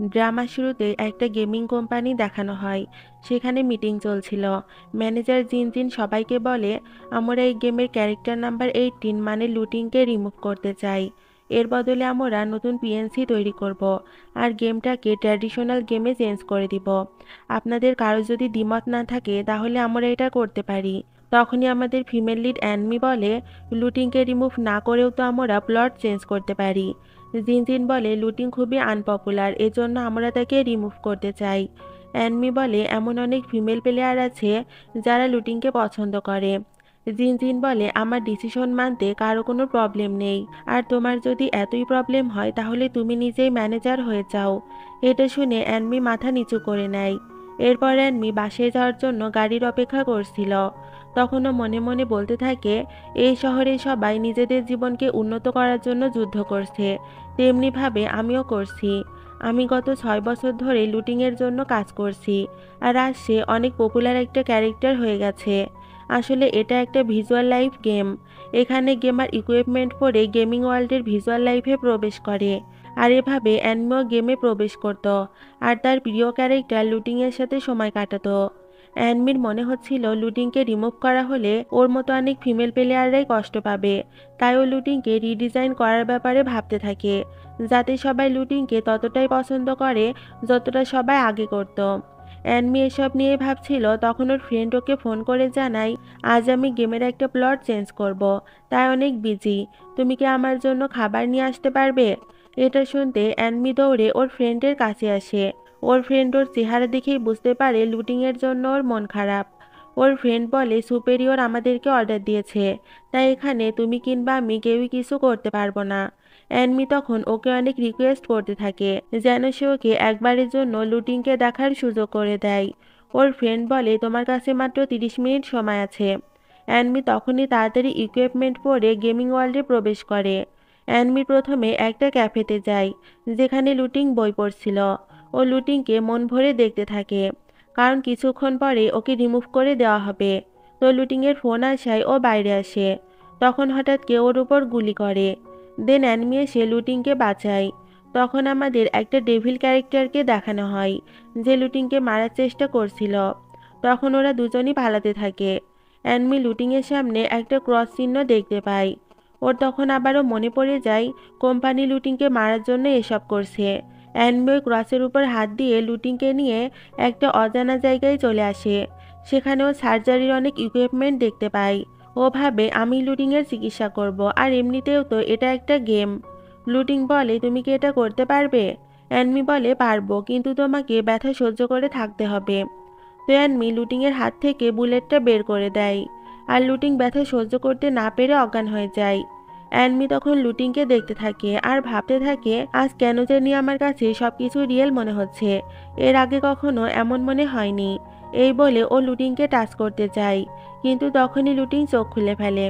ড্রামার শুরুতে একটা gaming company দেখানো হয়। সেখানে মিটিং চলছিল। ম্যানেজার জিন জিন সবাইকে বলে, আমরা এই গেমের ক্যারেক্টার নাম্বার 18 মানে লুটিংকে রিমুভ করতে চাই। এর বদলে আমরা নতুন পিএনসি তৈরি করব আর গেমটাকে ট্র্যাডিশনাল গেমে চেঞ্জ করে দিব। আপনাদের কারো যদি দ্বিমত না থাকে তাহলে আমরা এটা করতে পারি। তখনই আমাদের ফিমেল লিড অ্যানমি বলে, লুটিংকে রিমুভ না করেও তো আমরা প্লট চেঞ্জ করতে পারি। জিনজিন বলে, লুটিং খুবই আনপপুলার, এজন্য আমরা তাকে রিমুভ করতে চাই। অ্যানমি বলে, এমন অনেক ফিমেল প্লেয়ার আছে যারা লুটিংকে পছন্দ করে। জিনজিন বলে, আমার ডিসিশন মানতে কারো কোনো প্রবলেম নেই। আর তোমার যদি এতই প্রবলেম হয় তাহলে তুমি নিজেই ম্যানেজার হয়ে যাও। এটা শুনে অ্যানমি মাথা নিচু করে নেয়। এরপর অ্যানমি বাসায় যাওয়ার জন্য গাড়ির অপেক্ষা করছিল। তখনও মনে মনে বলতে থাকে, এই শহরে সবাই নিজেদের জীবনকে উন্নত করার জন্য যুদ্ধ করছে, তেমনিভাবে আমিও করছি। আমি গত 6 বছর ধরে লুটিংয়ের জন্য কাজ করছি, আর আজ সে অনেক পপুলার একটা ক্যারেক্টার হয়ে গেছে। আসলে এটা একটা ভিজুয়াল লাইফ গেম। এখানে গেমার ইকুইপমেন্ট পরে গেমিং ওয়ার্ল্ডের ভিজুয়াল লাইফে প্রবেশ করে। আর এভাবে অ্যানিমেও গেমে প্রবেশ করত আর তার প্রিয় ক্যারেক্টার লুটিংয়ের সাথে সময় কাটাতো। অ্যানমির মনে হচ্ছিল লুটিংকে রিমুভ করা হলে ওর মতো অনেক ফিমেল প্লেয়াররাই কষ্ট পাবে। তাই ও লুটিংকে রিডিজাইন করার ব্যাপারে ভাবতে থাকে, যাতে সবাই লুটিংকে ততটাই পছন্দ করে যতটা সবাই আগে করত। অ্যানমি এসব নিয়ে ভাবছিল, তখন ওর ফ্রেন্ড ওকে ফোন করে জানায়, আজ আমি গেমের একটা প্লট চেঞ্জ করব, তাই অনেক বিজি। তুমি কি আমার জন্য খাবার নিয়ে আসতে পারবে? এটা শুনতে অ্যানমি দৌড়ে ওর ফ্রেন্ডের কাছে আসে। ওর ফ্রেন্ড ওর চেহারা দেখেই বুঝতে পারে লুটিংয়ের জন্য ওর মন খারাপ। ওর ফ্রেন্ড বলে, সুপেরিয়র আমাদেরকে অর্ডার দিয়েছে, তাই এখানে তুমি কিংবা আমি কেউই কিছু করতে পারবো না। অ্যানমি তখন ওকে অনেক রিকোয়েস্ট করতে থাকে যেন সে ওকে একবারের জন্য লুটিংকে দেখার সুযোগ করে দেয়। ওর ফ্রেন্ড বলে, তোমার কাছে মাত্র 30 মিনিট সময় আছে। অ্যানমি তখনই তাড়াতাড়ি ইকুইপমেন্ট পরে গেমিং ওয়ার্ল্ডে প্রবেশ করে। অ্যানমি প্রথমে একটা ক্যাফেতে যায়, যেখানে লুটিং বই পড়ছিল। ও লুটিংকে মন ভরে দেখতে থাকে, কারণ কিছুক্ষণ পরে ওকে রিমুভ করে দেওয়া হবে। তো লুটিংয়ের ফোন আসায় ও বাইরে আসে। তখন হঠাৎ কেউ ওর উপর গুলি করে। দেন অ্যানমি এসে লুটিংকে বাঁচায়। তখন আমাদের একটা ডেভিল ক্যারেক্টারকে দেখানো হয়, যে লুটিংকে মারার চেষ্টা করছিল। তখন ওরা দুজনই পালাতে থাকে। অ্যানমি লুটিংয়ের সামনে একটা ক্রস চিহ্ন দেখতে পায়। ওর তখন আবারও মনে পড়ে যায় কোম্পানি লুটিংকে মারার জন্য এসব করছে। অ্যানমি ওই ক্রসের উপর হাত দিয়ে লুটিংকে নিয়ে একটা অজানা জায়গায় চলে আসে। সেখানেও সার্জারির অনেক ইকুইপমেন্ট দেখতে পায়। ও ভাবে, আমি লুটিংয়ের চিকিৎসা করব, আর এমনিতেও তো এটা একটা গেম। লুটিং বলে, তুমি কি এটা করতে পারবে? অ্যানমি বলে, পারবো, কিন্তু তোমাকে ব্যথা সহ্য করে থাকতে হবে। তো অ্যানমি লুটিংয়ের হাত থেকে বুলেটটা বের করে দেয়, আর লুটিং ব্যথা সহ্য করতে না পেরে অজ্ঞান হয়ে যায়। অ্যানমি তখন লুটিংকে দেখতে থাকে আর ভাবতে থাকে, আজ কেন জানি আমার কাছে সবকিছু রিয়েল মনে হচ্ছে। এর আগে কখনো এমন মনে হয়নি। এই বলে ও লুটিংকে টাচ করতে চায়, কিন্তু তখনই লুটিং চোখ খুলে ফেলে।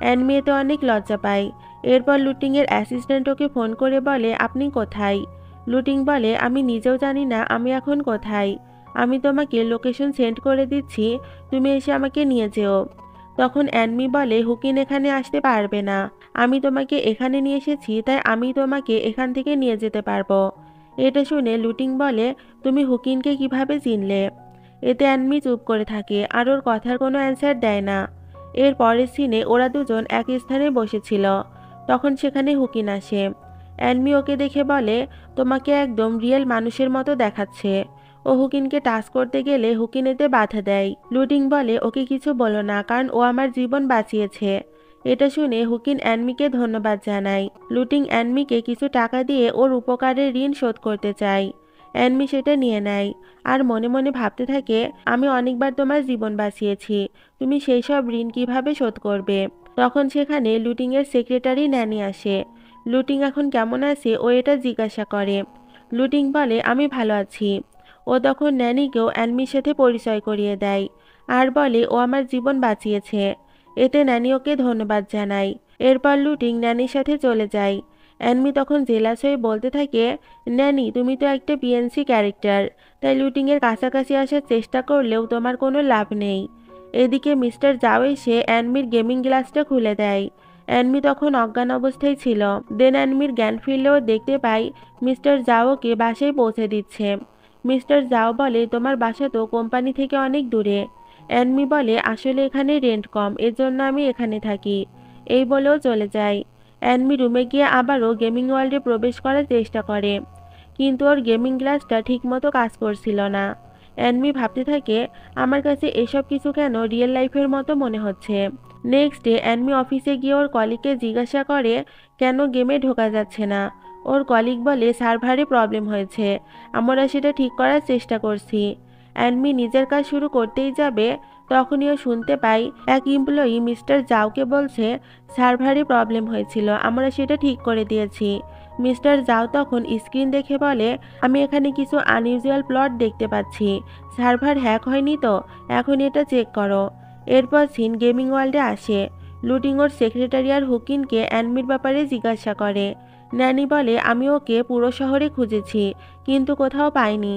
অ্যানমি এতে অনেক লজ্জা পায়। এরপর লুটিংয়ের অ্যাসিস্ট্যান্ট ওকে ফোন করে বলে, আপনি কোথায়? লুটিং বলে, আমি নিজেও জানি না আমি এখন কোথায়। আমি তোমাকে লোকেশন সেন্ড করে দিচ্ছি, তুমি এসে আমাকে নিয়ে যেও। তখন অ্যানমি বলে, হুকিন এখানে আসতে পারবে না। আমি তোমাকে এখানে নিয়ে এসেছি, তাই আমি তোমাকে এখান থেকে নিয়ে যেতে পারবো। এটা শুনে লুটিং বলে, তুমি হুকিনকে কিভাবে চিনলে? এতে অ্যানমি চুপ করে থাকে আর ওর কথার কোনো অ্যান্সার দেয় না। এর পরের সিনে ওরা দুজন এক স্থানে বসেছিল। তখন সেখানে হুকিন আসে। অ্যানমি ওকে দেখে বলে, তোমাকে একদম রিয়েল মানুষের মতো দেখাচ্ছে। ও হুকিনকে টাচ করতে গেলে হুকিন এতে বাধা দেয়। লুটিং বলে, ওকে কিছু বলো না, কারণ ও আমার জীবন বাঁচিয়েছে। এটা শুনে হুকিন অ্যানমিকে ধন্যবাদ জানায়। লুটিং অ্যানমিকে কিছু টাকা দিয়ে ওর উপকারের ঋণ শোধ করতে চায়। অ্যানমি সেটা নিয়ে নেয় আর মনে মনে ভাবতে থাকে, আমি অনেকবার তোমার জীবন বাঁচিয়েছি, তুমি সেই সব ঋণ কিভাবে শোধ করবে? তখন সেখানে লুটিংয়ের সেক্রেটারি ন্যানি আসে। লুটিং এখন কেমন আছে ও এটা জিজ্ঞাসা করে। লুটিং বলে, আমি ভালো আছি। ও তখন ন্যানিকেও অ্যানমির সাথে পরিচয় করিয়ে দেয় আর বলে, ও আমার জীবন বাঁচিয়েছে। এতে ন্যানি ওকে ধন্যবাদ জানায়। এরপর লুটিং ন্যানির সাথে চলে যায়। অ্যানমি তখন জেলাস হয়ে বলতে থাকে, ন্যানি, তুমি তো একটা পিএনসি ক্যারেক্টার, তাই লুটিংয়ের কাছাকাছি আসার চেষ্টা করলেও তোমার কোনো লাভ নেই। এদিকে মিস্টার জাও এসে অ্যানমির গেমিং গ্লাসটা খুলে দেয়। অ্যানমি তখন অজ্ঞান অবস্থায় ছিল। দেন অ্যানমির জ্ঞান ফিরলেও দেখতে পাই মিস্টার জাওকে বাসায় পৌঁছে দিচ্ছে। মিস্টার জাও বলে, তোমার বাসা তো কোম্পানি থেকে অনেক দূরে। অ্যানমি বলে, আসলে এখানে রেন্ট কম, এজন্য আমি এখানে থাকি। এই বলেও চলে যায়। অ্যানমি রুমে গিয়ে আবারও গেমিং ওয়ার্ল্ডে প্রবেশ করার চেষ্টা করে, কিন্তু ওর গেমিং গ্লাসটা ঠিকমতো কাজ করছিল না। অ্যানমি ভাবতে থাকে, আমার কাছে এসব কিছু কেন রিয়েল লাইফের মতো মনে হচ্ছে। নেক্সট ডে অ্যানমি অফিসে গিয়ে ওর কলিগকে জিজ্ঞাসা করে কেন গেমে ঢোকা যাচ্ছে না। ওর কলিগ বলে, সার্ভারে প্রবলেম হয়েছে, আমরা সেটা ঠিক করার চেষ্টা করছি। অ্যানমি নিজের কাজ শুরু করতেই যাবে, তখনই ও শুনতে পাই এক এমপ্লয়ি মিস্টার জাওকে বলছে, সার্ভারে প্রবলেম হয়েছিল, আমরা সেটা ঠিক করে দিয়েছি। মিস্টার জাও তখন স্ক্রিন দেখে বলে, আমি এখানে কিছু আনইউজুয়াল প্লট দেখতে পাচ্ছি, সার্ভার হ্যাক হয়নি তো, এখন এটা চেক করো। এরপর সিন গেমিং ওয়ার্ল্ডে আসে। লুটিং ওর সেক্রেটারি আর হুকিনকে অ্যানমির ব্যাপারে জিজ্ঞাসা করে। ন্যানি বলে, আমি ওকে পুরো শহরে খুঁজেছি, কিন্তু কোথাও পাইনি।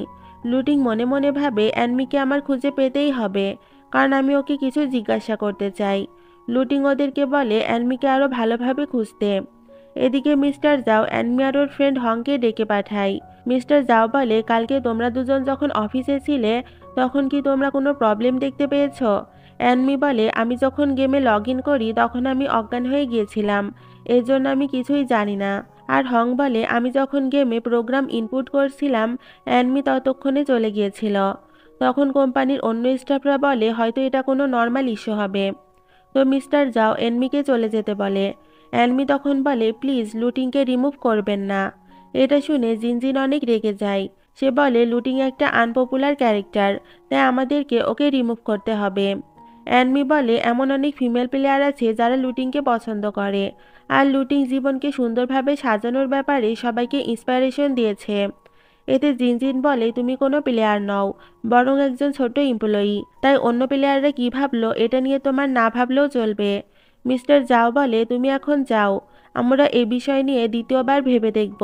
লুটিং মনে মনে ভাবে, অ্যানমিকে আমার খুঁজে পেতেই হবে, কারণ আমি ওকে কিছু জিজ্ঞাসা করতে চাই। লুটিং ওদেরকে বলে অ্যানমিকে আরও ভালোভাবে খুঁজতে। এদিকে মিস্টার জাও অ্যানমি আর ওর ফ্রেন্ড হংকে ডেকে পাঠায়। মিস্টার জাও বলে, কালকে তোমরা দুজন যখন অফিসে ছিলে তখন কি তোমরা কোনো প্রবলেম দেখতে পেয়েছ? অ্যানমি বলে, আমি যখন গেমে লগ ইন করি তখন আমি অজ্ঞান হয়ে গিয়েছিলাম, এর জন্য আমি কিছুই জানি না। আর হং বলে, আমি যখন গেমে প্রোগ্রাম ইনপুট করছিলাম অ্যানমি ততক্ষণে চলে গিয়েছিল। তখন কোম্পানির অন্য স্টাফরা বলে, হয়তো এটা কোনো নর্মাল ইস্যু হবে। তো মিস্টার জাও অ্যানমিকে চলে যেতে বলে। অ্যানমি তখন বলে, প্লিজ লুটিংকে রিমুভ করবেন না। এটা শুনে জিনজিন অনেক রেগে যায়। সে বলে, লুটিং একটা আনপপুলার ক্যারেক্টার, তাই আমাদেরকে ওকে রিমুভ করতে হবে। অ্যানমি বলে, এমন অনেক ফিমেল প্লেয়ার আছে যারা লুটিংকে পছন্দ করে, আর লুটিং জীবনকে সুন্দরভাবে সাজানোর ব্যাপারে সবাইকে ইন্সপিরেশন দিয়েছে। এতে জিনজিন বলে, তুমি কোনো প্লেয়ার নও, বরং একজন ছোট এমপ্লয়ি, তাই অন্য প্লেয়াররা কী ভাবলো এটা নিয়ে তোমার না ভাবলেও চলবে। মিস্টার জাও বলে, তুমি এখন যাও, আমরা এ বিষয় নিয়ে দ্বিতীয়বার ভেবে দেখব।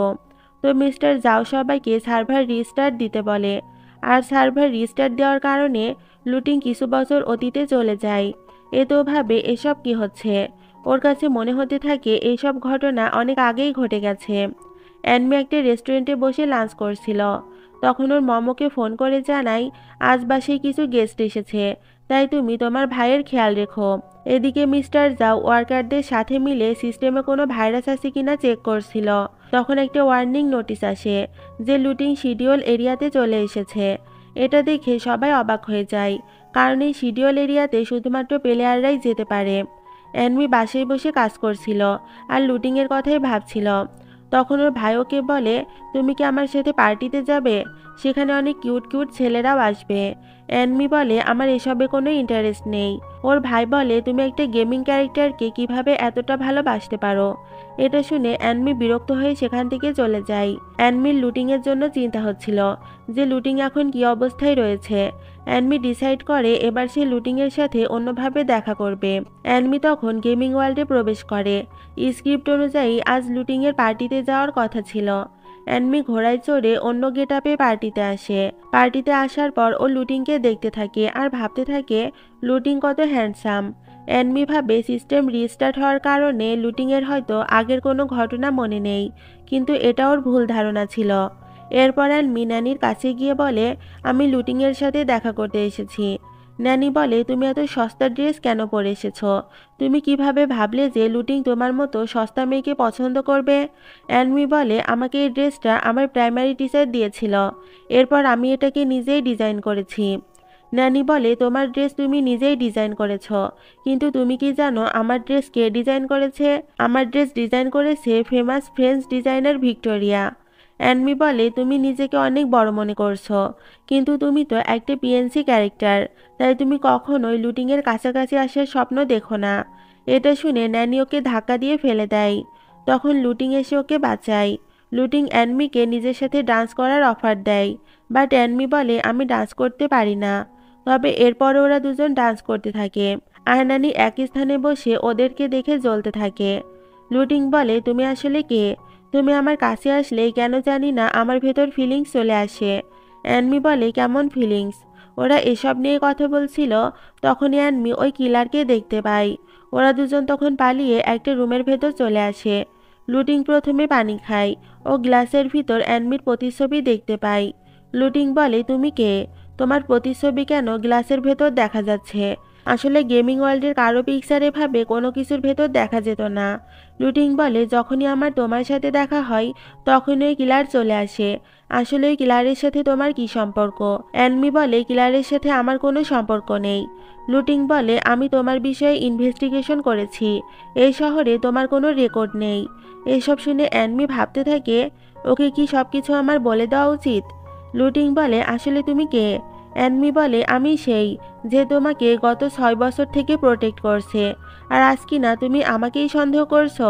তো মিস্টার জাও সবাইকে সার্ভার রিস্টার্ট দিতে বলে, আর সার্ভার রিস্টার্ট দেওয়ার কারণে লুটিং কিছু বছর অতীতে চলে যায়। এতেও ভাবে এসব কি হচ্ছে, ওর কাছে মনে হতে থাকে এইসব ঘটনা অনেক আগেই ঘটে গেছে। অ্যানমি একটা রেস্টুরেন্টে বসে লাঞ্চ করছিল, তখন ওর মমকে ফোন করে জানাই, আজ বাসায় কিছু গেস্ট এসেছে, তাই তুমি তোমার ভাইয়ের খেয়াল রেখো। এদিকে মিস্টার জাও ওয়ার্কারদের সাথে মিলে সিস্টেমে কোনো ভাইরাস আছে কিনা চেক করছিল। তখন একটা ওয়ার্নিং নোটিশ আসে যে লুটিং শিডিউল এরিয়াতে চলে এসেছে। এটা দেখে সবাই অবাক হয়ে যায়, কারণ এই শিডিউল এরিয়াতে শুধুমাত্র প্লেয়াররাই যেতে পারে। অ্যানমি বাসায় বসে কাজ করছিল আর লুটিংয়ের কথাই ভাবছিল। তখন ওর ভাই ওকে বলে, তুমি কি আমার সাথে পার্টিতে যাবে? সেখানে অনেক কিউট কিউট ছেলেরাও আসবে। অ্যানমি বলে, আমার এসবে কোনো ইন্টারেস্ট নেই। ওর ভাই বলে, তুমি একটা গেমিং ক্যারেক্টারকে কিভাবে এতটা ভালোবাসতে পারো? এটা শুনে অ্যানমি বিরক্ত হয়ে সেখান থেকে চলে যায়। অ্যানমির লুটিংয়ের জন্য চিন্তা হচ্ছিল যে লুটিং এখন কী অবস্থায় রয়েছে। অ্যানমি ডিসাইড করে এবার সে লুটিংয়ের সাথে অন্যভাবে দেখা করবে। অ্যানমি তখন গেমিং ওয়ার্ল্ডে প্রবেশ করে। স্ক্রিপ্ট অনুযায়ী আজ লুটিংয়ের পার্টিতে যাওয়ার কথা ছিল। অ্যানমি ঘোড়ায় চড়ে অন্য গেটআপে পার্টিতে আসে। পার্টিতে আসার পর ও লুটিংকে দেখতে থাকে আর ভাবতে থাকে লুটিং কত হ্যান্ডসাম। অ্যানমি ভাবে সিস্টেম রিস্টার্ট হওয়ার কারণে লুটিংয়ের হয়তো আগের কোনো ঘটনা মনে নেই, কিন্তু এটা ওর ভুল ধারণা ছিল। এরপর অ্যানমি ন্যানির কাছে গিয়ে বলে, আমি লুটিংয়ের সাথে দেখা করতে এসেছি। ন্যানি বলে, তুমি এত সস্তা ড্রেস কেন পরে এসেছো? তুমি কিভাবে ভাবলে যে লুটিং তোমার মতো সস্তা মেয়েকে পছন্দ করবে? অ্যানমি বলে, আমাকে এই ড্রেসটা আমার প্রাইমারি টিচার দিয়েছিল, এরপর আমি এটাকে নিজেই ডিজাইন করেছি। ন্যানি বলে, তোমার ড্রেস তুমি নিজেই ডিজাইন করেছ, কিন্তু তুমি কি জানো আমার ড্রেস কে ডিজাইন করেছে? আমার ড্রেস ডিজাইন করেছে ফেমাস ফ্রেঞ্চ ডিজাইনার ভিক্টোরিয়া। অ্যানমি বলে, তুমি নিজেকে অনেক বড় মনে করছো, কিন্তু তুমি তো একটা পিএনসি ক্যারেক্টার, তাই তুমি কখনোই লুটিংয়ের কাছাকাছি আসার স্বপ্ন দেখো না। এটা শুনে ন্যানি ওকে ধাক্কা দিয়ে ফেলে দেয়। তখন লুটিং এসে ওকে বাঁচায়। লুটিং অ্যানমিকে নিজের সাথে ডান্স করার অফার দেয়, বাট অ্যানমি বলে, আমি ডান্স করতে পারি না। তবে এরপরে ওরা দুজন ডান্স করতে থাকে আর নানি এক স্থানে বসে ওদেরকে দেখে জ্বলতে থাকে। লুটিং বলে, তুমি আসলে কে? তুমি আমার কাছে আসলে কেন জানি না আমার ভেতর ফিলিংস চলে আসে। অ্যানমি বলে, কেমন ফিলিংস? ওরা এসব নিয়ে কথা বলছিল, তখনই অ্যানমি ওই কিলারকে দেখতে পায়। ওরা দুজন তখন পালিয়ে একটা রুমের ভেতর চলে আসে। লুটিং প্রথমে পানি খায় ও গ্লাসের ভিতর অ্যানমির প্রতিচ্ছবি দেখতে পায়। লুটিং বলে, তুমি কে? তোমার প্রতিচ্ছবি কেন গ্লাসের ভেতর দেখা যাচ্ছে? আসলে গেমিং ওয়ার্ল্ডের কারো পিকচার এভাবে কোনো কিছুর ভেতর দেখা যেত না। লুটিং বলে, যখনই আমার তোমার সাথে দেখা হয় তখনই ওই কিলার চলে আসে। আসলে ওই কিলারের সাথে তোমার কি সম্পর্ক? অ্যানমি বলে, কিলারের সাথে আমার কোনো সম্পর্ক নেই। লুটিং বলে, আমি তোমার বিষয়ে ইনভেস্টিগেশন করেছি। এই শহরে তোমার কোনো রেকর্ড নেই। এসব শুনে অ্যানমি ভাবতে থাকে, ওকে কি সবকিছু আমার বলে দেওয়া উচিত? লুটিং বলে, আসলে তুমি কে? অ্যানমি বলে, আমি সেই যে তোমাকে গত 6 বছর থেকে প্রোটেক্ট করছে। আর আজ কি না তুমি আমাকেই সন্দেহ করছো?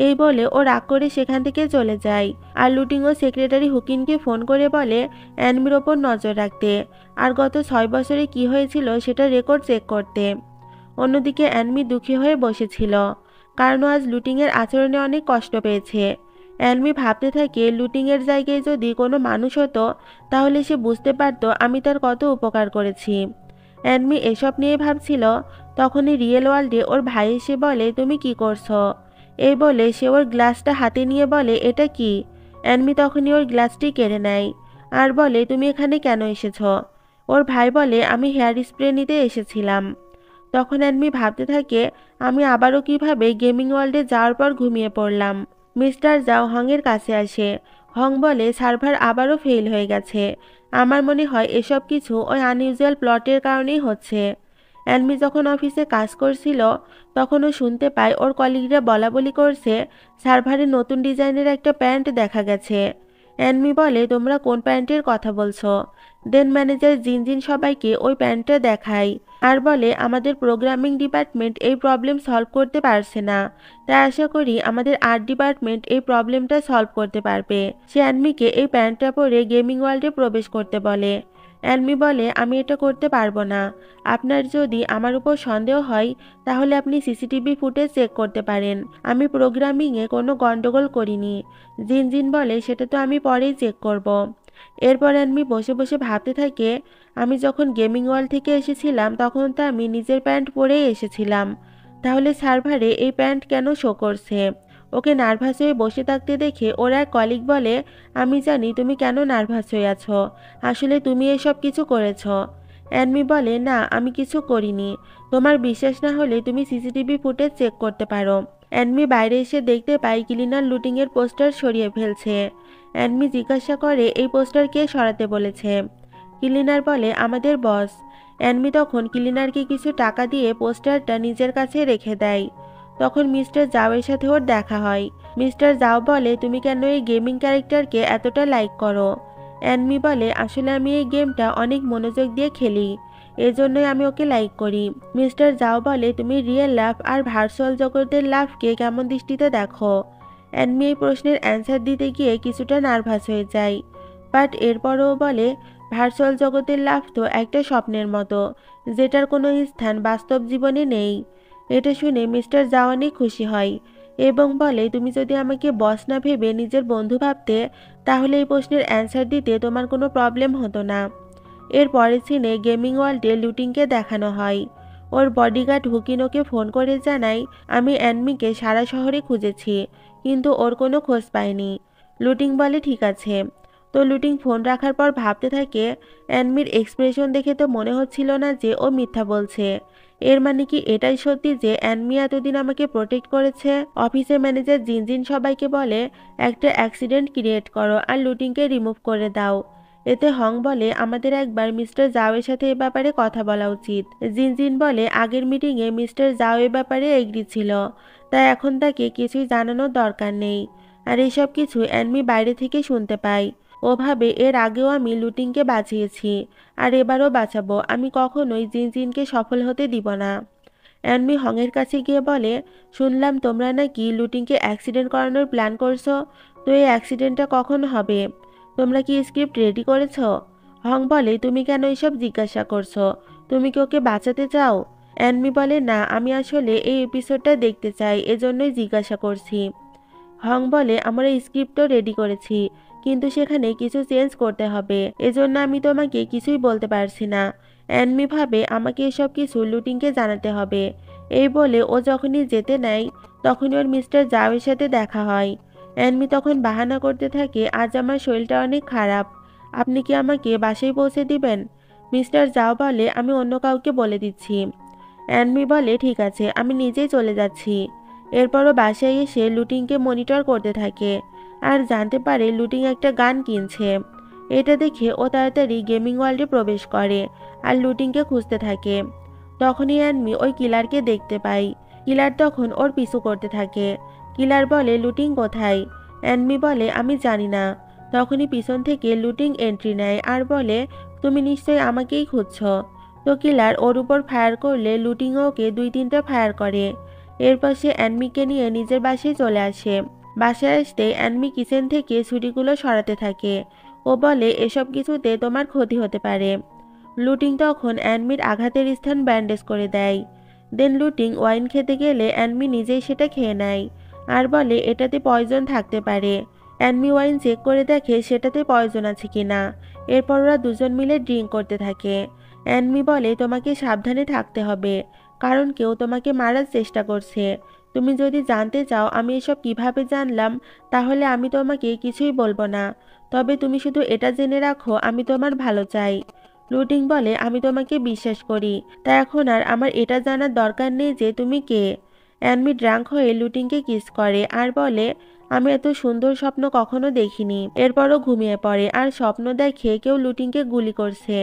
এই বলে ও রাগ করে সেখান থেকে চলে যায়। আর লুটিং ও সেক্রেটারি হুকিনকে ফোন করে বলে অ্যানমির ওপর নজর রাখতে আর গত 6 বছরে কি হয়েছিল সেটা রেকর্ড চেক করতে। অন্যদিকে অ্যানমি দুঃখী হয়ে বসেছিল, কারণ আজ লুটিংয়ের আচরণে অনেক কষ্ট পেয়েছে। অ্যানমি ভাবতে থাকে, লুটিংয়ের জায়গায় যদি কোনো মানুষ হতো তাহলে সে বুঝতে পারত আমি তার কত উপকার করেছি। অ্যানমি এসব নিয়ে ভাবছিল, তখনই রিয়েল ওয়ার্ল্ডে ওর ভাই এসে বলে, তুমি কি করছো? এই বলে সে ওর গ্লাসটা হাতে নিয়ে বলে, এটা কি? অ্যানমি তখনই ওর গ্লাসটি কেড়ে নেয় আর বলে, তুমি এখানে কেন এসেছো? ওর ভাই বলে, আমি হেয়ার স্প্রে নিতে এসেছিলাম। তখন অ্যানমি ভাবতে থাকে, আমি আবারও কিভাবে গেমিং ওয়ার্ল্ডে যাওয়ার পর ঘুমিয়ে পড়লাম। মিস্টার জাও হংয়ের কাছে আসে। হং বলে, সার্ভার আবারও ফেল হয়ে গেছে। আমার মনে হয় এসব কিছু ওই আনইউজুয়াল প্লটের কারণেই হচ্ছে। অ্যানমি যখন অফিসে কাজ করছিল তখন ও শুনতে পায় ওর কলিগরা বলাবলি করছে সার্ভারে নতুন ডিজাইনের একটা প্যান্ট দেখা গেছে। অ্যানমি বলে, তোমরা কোন প্যান্টের কথা বলছো? দেন ম্যানেজার জিনজিন সবাইকে ওই প্যান্টটা দেখায় আর বলে, আমাদের প্রোগ্রামিং ডিপার্টমেন্ট এই প্রবলেম সলভ করতে পারছে না, তাই আশা করি আমাদের আর্ট ডিপার্টমেন্ট এই প্রবলেমটা সলভ করতে পারবে। সে অ্যানমিকে এই প্যান্টটা পরে গেমিং ওয়ার্ল্ডে প্রবেশ করতে বলে। অ্যানমি বলে, আমি এটা করতে পারবো না। আপনার যদি আমার উপর সন্দেহ হয় তাহলে আপনি সিসিটিভি ফুটেজ চেক করতে পারেন। আমি প্রোগ্রামিংয়ে কোনো গন্ডগোল করিনি। জিনজিন বলে, সেটা তো আমি পরেই চেক করব। এরপর অ্যানমি বসে বসে ভাবতে থাকে, আমি যখন গেমিং ওয়ার্ল্ড থেকে এসেছিলাম তখন তো আমি নিজের প্যান্ট পরেই এসেছিলাম, তাহলে সার্ভারে এই প্যান্ট কেন শো করছে? ওকে নার্ভাস হয়ে বসে থাকতে দেখে ওর এক কলিগ বলে, আমি জানি তুমি কেন নার্ভাস হয়ে আছো। আসলে তুমি এসব কিছু করেছো। অ্যানমি বলে, না আমি কিছু করিনি। তোমার বিশ্বাস না হলে তুমি সিসিটিভি ফুটেজ চেক করতে পারো। অ্যানমি বাইরে এসে দেখতে পায় ক্লিনার লুটিংয়ের পোস্টার সরিয়ে ফেলছে। অ্যানমি জিজ্ঞাসা করে, এই পোস্টার কে সরাতে বলেছে? ক্লিনার বলে, আমাদের বস। অ্যানমি তখন ক্লিনারকে কিছু টাকা দিয়ে পোস্টারটা নিজের কাছে রেখে দেয়। তখন মিস্টার জাওয়ের সাথে ওর দেখা হয়। মিস্টার জাও বলে, তুমি কেন এই গেমিং ক্যারেক্টারকে এতটা লাইক করো? অ্যানমি বলে, আসলে আমি এই গেমটা অনেক মনোযোগ দিয়ে খেলি, এজন্যই আমি ওকে লাইক করি। মিস্টার জাও বলে, তুমি রিয়েল লাভ আর ভার্চুয়াল জগতের লাভকে কেমন দৃষ্টিতে দেখো? অ্যানমি এই প্রশ্নের অ্যান্সার দিতে গিয়ে কিছুটা নার্ভাস হয়ে যায়, বাট এরপরও বলে, ভার্চুয়াল জগতের লাভ তো একটা স্বপ্নের মতো, যেটার কোনো স্থান বাস্তব জীবনে নেই। এটা শুনে মিস্টার জাও অনেক খুশি হয় এবং বলে, তুমি যদি আমাকে বস না ভেবে নিজের বন্ধু ভাবতে তাহলে এই প্রশ্নের অ্যান্সার দিতে তোমার কোনো প্রবলেম হতো না। এর পরের সিনে গেমিং ওয়ার্ল্ডে লুটিংকে দেখানো হয়। ওর বডিগার্ড হুকিনোকে ফোন করে জানায়, আমি অ্যানমিকে সারা শহরে খুঁজেছি কিন্তু ওর কোনো খোঁজ পাইনি। লুটিং বলে, ঠিক আছে। তো লুটিং ফোন রাখার পর ভাবতে থাকে, অ্যানমির এক্সপ্রেশন দেখে তো মনে হচ্ছিল না যে ও মিথ্যা বলছে। এর মানে কি এটাই সত্যি যে অ্যানমি এতদিন আমাকে প্রোটেক্ট করেছে? অফিসের ম্যানেজার জিনজিন সবাইকে বলে, একটা অ্যাক্সিডেন্ট ক্রিয়েট করো আর লুটিংকে রিমুভ করে দাও। এতে হং বলে, আমাদের একবার মিস্টার জাওয়ের সাথে এ ব্যাপারে কথা বলা উচিত। জিনজিন বলে, আগের মিটিংয়ে মিস্টার জাও এ ব্যাপারে এগ্রি ছিল, তাই এখন তাকে কিছুই জানানোর দরকার নেই। আর এসব কিছু অ্যানমি বাইরে থেকে শুনতে পায়। ও ভাবে, এর আগেও আমি লুটিংকে বাঁচিয়েছি আর এবারও বাঁচাবো, আমি কখনোই জিনজিনকে সফল হতে দিব না। অ্যানমি হংয়ের কাছে গিয়ে বলে, শুনলাম তোমরা নাকি লুটিংকে অ্যাক্সিডেন্ট করানোর প্ল্যান করছো, তো এই অ্যাক্সিডেন্টটা কখন হবে? তোমরা কি স্ক্রিপ্ট রেডি করেছো? হং বলে, তুমি কেন এসব জিজ্ঞাসা করছো? তুমি কি ওকে বাঁচাতে চাও? অ্যানমি বলে, না, আমি আসলে এই এপিসোডটা দেখতে চাই, এজন্যই জিজ্ঞাসা করছি। হং বলে, আমরা স্ক্রিপ্টও রেডি করেছি, কিন্তু সেখানে কিছু চেঞ্জ করতে হবে, এজন্য আমি তোমাকে কিছুই বলতে পারছি না। অ্যানমি ভাবে আমাকে এসব কিছু লুটিংকে জানাতে হবে। এই বলে ও যখনই যেতে নেয় তখনই ওর মিস্টার জাওয়ের সাথে দেখা হয়। অ্যানমি তখন বাহানা করতে থাকে, আজ আমার শরীরটা অনেক খারাপ, আপনি কি আমাকে বাসায় পৌঁছে দিবেন? মিস্টার জাও বলে, আমি অন্য কাউকে বলে দিচ্ছি। অ্যানমি বলে, ঠিক আছে, আমি নিজেই চলে যাচ্ছি। এরপরও বাসায় এসে লুটিংকে মনিটর করতে থাকে আর জানতে পারে লুটিং একটা গান কিনছে। এটা দেখে ও তাড়াতাড়ি গেমিং ওয়ার্ল্ডে প্রবেশ করে আর লুটিংকে খুঁজতে থাকে। তখনই অ্যানমি ওই কিলারকে দেখতে পায়। কিলার তখন ওর পিছু করতে থাকে। কিলার বলে, লুটিং কোথায়? অ্যানমি বলে, আমি জানি না। তখনই পিছন থেকে লুটিং এন্ট্রি নেয় আর বলে, তুমি নিশ্চয়ই আমাকেই খুঁজছ। তো কিলার ওর উপর ফায়ার করলে লুটিংও ওকে 2-3টা ফায়ার করে। এরপর সে অ্যানমিকে নিয়ে নিজের বাসায় চলে আসে। বাসায় আসতে অ্যানমি কিচেন থেকে ছুরিগুলো সরাতে থাকে। ও বলে, এসব কিছুতে তোমার ক্ষতি হতে পারে। লুটিং তখন অ্যানমির আঘাতের স্থান ব্যান্ডেজ করে দেয়। দেন লুটিং ওয়াইন খেতে গেলে অ্যানমি নিজেই সেটা খেয়ে নেয় আর বলে, এটাতে পয়জন থাকতে পারে। অ্যানমি ওয়াইন চেক করে দেখে সেটাতে পয়জন আছে কিনা। এরপর ওরা দুজন মিলে ড্রিঙ্ক করতে থাকে। অ্যানমি বলে, তোমাকে সাবধানে থাকতে হবে, কারণ কেউ তোমাকে মারার চেষ্টা করছে। তুমি যদি জানতে চাও আমি এসব কিভাবে জানলাম, তাহলে আমি তোমাকে কিছুই বলবো না। তবে তুমি শুধু এটা জেনে রাখো, আমি তোমার ভালো চাই। লুটিং বলে, আমি তোমাকে বিশ্বাস করি, তাই এখন আর আমার এটা জানার দরকার নেই যে তুমি কে। অ্যানমি ড্রাঙ্ক হয়ে লুটিংকে কিস করে আর বলে, আমি এত সুন্দর স্বপ্ন কখনো দেখিনি। এরপরও ঘুমিয়ে পড়ে আর স্বপ্ন দেখে কেউ লুটিংকে গুলি করছে।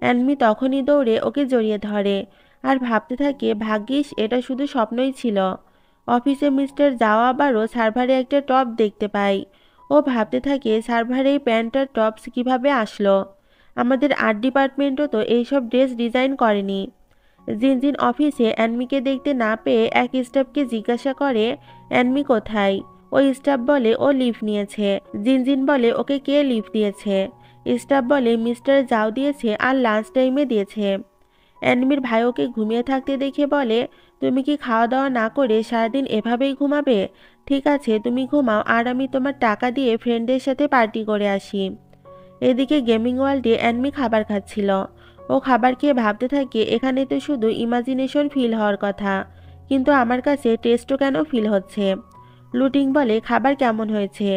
অ্যানমি তখনই দৌড়ে ওকে জড়িয়ে ধরে আর ভাবতে থাকে, ভাগ্যিস এটা শুধু স্বপ্নই ছিল। অফিসে মিস্টার জাও আবারও সার্ভারে একটা টপ দেখতে পায়। ও ভাবতে থাকে, সার্ভারে এই প্যান্টার টপস কিভাবে আসলো? আমাদের আর্ট ডিপার্টমেন্টও তো এইসব ড্রেস ডিজাইন করেনি। জিনজিন অফিসে অ্যানমিকে দেখতে না পেয়ে এক স্টাফকে জিজ্ঞাসা করে, অ্যানমি কোথায়? ওই স্টাফ বলে, ও লিভ নিয়েছে। জিনজিন বলে, ওকে কে লিভ দিয়েছে? স্টাফ বলে, মিস্টার জাও দিয়েছে আর লাঞ্চ টাইমে দিয়েছে। অ্যানমির ভাই ওকে ঘুমিয়ে থাকতে দেখে বলে, তুমি কি খাওয়া দাওয়া না করে সারাদিন এভাবেই ঘুমাবে? ঠিক আছে, তুমি ঘুমাও আর আমি তোমার টাকা দিয়ে ফ্রেন্ডদের সাথে পার্টি করে আসি। এদিকে গেমিং ওয়ার্ল্ডে অ্যানমি খাবার খাচ্ছিল। ও খাবার খেয়ে ভাবতে থাকে, এখানে তো শুধু ইমাজিনেশন ফিল হওয়ার কথা, কিন্তু আমার কাছে টেস্টও কেন ফিল হচ্ছে। লুটিং বলে, খাবার কেমন হয়েছে?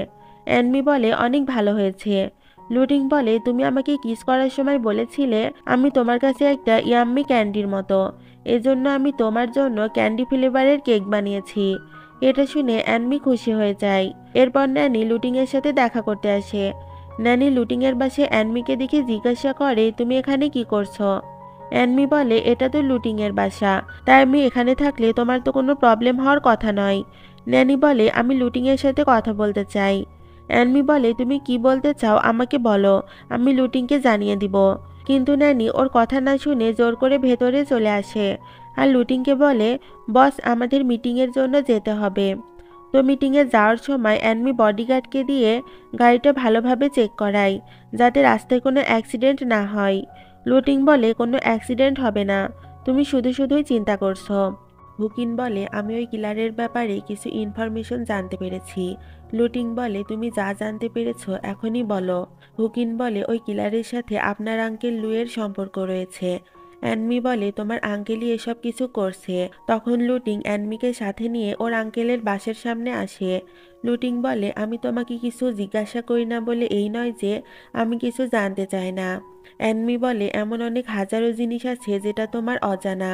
অ্যানমি বলে, অনেক ভালো হয়েছে। লুটিং বলে, তুমি আমাকে কিস করার সময় বলেছিলে আমি তোমার কাছে একটা ইয়াম্মি ক্যান্ডির মতো, এজন্য আমি তোমার জন্য ক্যান্ডি ফ্লেভারের কেক বানিয়েছি। এটা শুনে অ্যানমি খুশি হয়ে যায়। এরপর ন্যানি লুটিং এর সাথে দেখা করতে আসে। ন্যানি লুটিং এর বাসায় অ্যানমিকে দেখে জিজ্ঞাসা করে, তুমি এখানে কি করছো? অ্যানমি বলে, এটা তো লুটিং এর বাসা, তাই আমি এখানে থাকলে তোমার তো কোনো প্রবলেম হওয়ার কথা নয়। ন্যানি বলে, আমি লুটিং এর সাথে কথা বলতে চাই। অ্যানমি বলে, তুমি কি বলতে চাও আমাকে বলো, আমি লুটিংকে জানিয়ে দিব। কিন্তু ন্যানি ওর কথা না শুনে জোর করে ভেতরে চলে আসে আর লুটিংকে বলে, বস, আমাদের মিটিংয়ের জন্য যেতে হবে। তো মিটিংয়ে যাওয়ার সময় অ্যানমি বডিগার্ডকে দিয়ে গাড়িটা ভালোভাবে চেক করায়, যাতে রাস্তায় কোনো অ্যাক্সিডেন্ট না হয়। লুটিং বলে, কোনো অ্যাক্সিডেন্ট হবে না, তুমি শুধু শুধুই চিন্তা করছো। হুকিন বলে, আমি ওই কিলারের ব্যাপারে কিছু ইনফরমেশন জানতে পেরেছি। লুটিং বলে, তুমি যা জানতে পেরেছো এখনই বলো। হুকিন বলে, ওই কিলারের সাথে আপনার আঙ্কেল লুয়ের সম্পর্ক রয়েছে। অ্যানমি বলে, তোমার আঙ্কেলই এসব কিছু করছে। তখন লুটিং অ্যানমিকে সাথে নিয়ে ওর আঙ্কেলের বাসার সামনে আসে। লুটিং বলে, আমি তোমাকে কিছু জিজ্ঞাসা করি না বলে এই নয় যে আমি কিছু জানতে চাই না। অ্যানমি বলে, এমন অনেক হাজারো জিনিস আছে যেটা তোমার অজানা,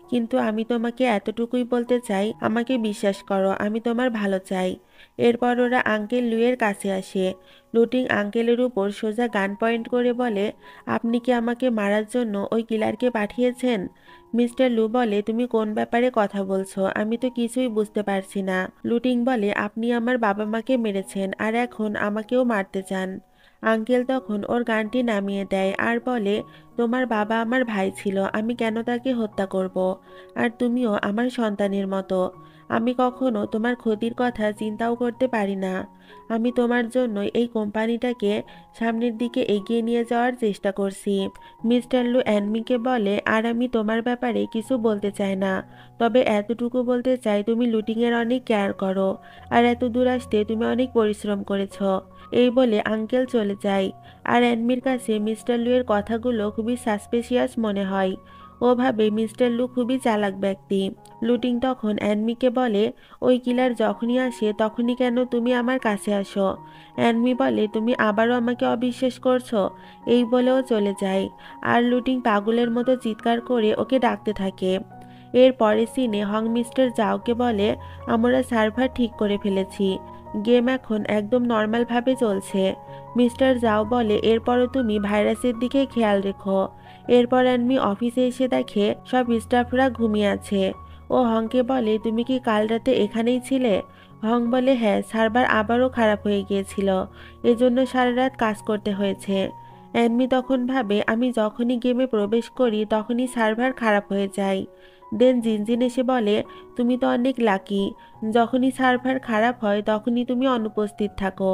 কিন্তু আমি তোমাকে এতটুকুই বলতে চাই, আমাকে বিশ্বাস করো, আমি তোমার ভালো চাই। এরপর ওরা আঙ্কেল লুয়ের কাছে আসে। লুটিং আঙ্কেলের উপর সোজা গান পয়েন্ট করে বলে, আপনি কি আমাকে মারার জন্য ওই কিলারকে পাঠিয়েছেন? মিস্টার লু বলে, তুমি কোন ব্যাপারে কথা বলছো? আমি তো কিছুই বুঝতে পারছি না। লুটিং বলে, আপনি আমার বাবা মাকে মেরেছেন আর এখন আমাকেও মারতে চান। আঙ্কেল তখন ওর গানটি নামিয়ে দেয় আর বলে, তোমার বাবা আমার ভাই ছিল, আমি কেন তাকে হত্যা করব? আর তুমিও আমার সন্তানের মতো। আমি কখনো তোমার ক্ষতির কথা চিন্তাও করতে পারি না। আমি তোমার জন্য এই কোম্পানিটাকে সামনের দিকে এগিয়ে নিয়ে যাওয়ার চেষ্টা করছি। মিস্টার লু অ্যানমিকে বলে, আর আমি তোমার ব্যাপারে কিছু বলতে চাই না, তবে এতটুকু বলতে চাই, তুমি লুটিংয়ের অনেক কেয়ার করো আর এত দূর আসতে তুমি অনেক পরিশ্রম করেছো। এই বলে আঙ্কেল চলে যায়। আর অ্যানমির কাছে মিস্টার লুয়ের কথাগুলো খুবই সাসপিশিয়াস মনে হয়। ও ভাবে মিস্টার লু খুবই চালাক ব্যক্তি। লুটিং তখন অ্যানমিকে বলে, ওই কিলার যখনই আসে তখনই কেন তুমি আমার কাছে আসো? অ্যানমি বলে, তুমি আবারও আমাকে অবিশ্বাস করছো। এই বলেও চলে যায়। আর লুটিং পাগলের মতো চিৎকার করে ওকে ডাকতে থাকে। এর পরের সিনে হং মিস্টার জাওকে বলে, আমরা সার্ভার ঠিক করে ফেলেছি, গেম এখন একদম নর্মালভাবে চলছে। মিস্টার জাও বলে, এরপরও তুমি ভাইরাসের দিকে খেয়াল রেখো। এরপর অ্যানমি অফিসে এসে দেখে সব স্টাফরা ঘুমিয়ে আছে। ও হংকে বলে, তুমি কি কাল রাতে এখানেই ছিলে? হং বলে, হ্যাঁ, সার্ভার আবারও খারাপ হয়ে গিয়েছিল, এজন্য সারা রাত কাজ করতে হয়েছে। অ্যানমি তখন ভাবে, আমি যখনই গেমে প্রবেশ করি তখনই সার্ভার খারাপ হয়ে যায়। দেন জিনজিন এসে বলে, তুমি তো অনেক লাকি, যখনই সার্ভার খারাপ হয় তখনই তুমি অনুপস্থিত থাকো।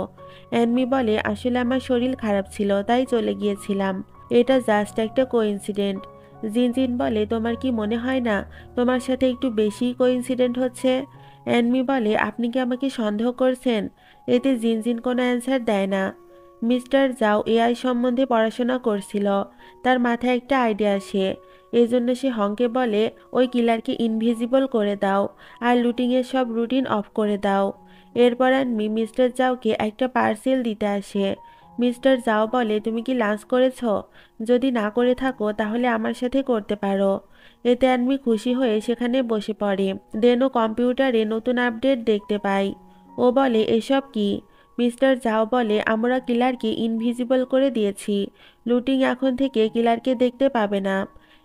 অ্যানমি বলে, আসলে আমার শরীর খারাপ ছিল তাই চলে গিয়েছিলাম, এটা জাস্ট একটা কোইন্সিডেন্ট। জিনজিন বলে, তোমার কি মনে হয় না তোমার সাথে একটু বেশি কোইন্সিডেন্ট হচ্ছে? অ্যানমি বলে, আপনি কি আমাকে সন্দেহ করছেন? এতে জিনজিন কোনো অ্যান্সার দেয় না। মিস্টার জাও এআই সম্বন্ধে পড়াশোনা করছিল, তার মাথায় একটা আইডিয়া আসে। এজন্য সে হংকে বলে, ওই কিলারকে ইনভিজিবল করে দাও আর লুটিংয়ের সব রুটিন অফ করে দাও। এরপর অ্যানমি মিস্টার জাওকে একটা পার্সেল দিতে আসে। মিস্টার জাও বলে, তুমি কি লাঞ্চ করেছ? যদি না করে থাকো তাহলে আমার সাথে করতে পারো। এতে অ্যানমি খুশি হয়ে সেখানে বসে পড়ে। দেন ও কম্পিউটারে নতুন আপডেট দেখতে পায়। ও বলে, এসব কি? মিস্টার জাও বলে, আমরা কিলারকে ইনভিজিবল করে দিয়েছি, লুটিং এখন থেকে কিলারকে দেখতে পাবে না।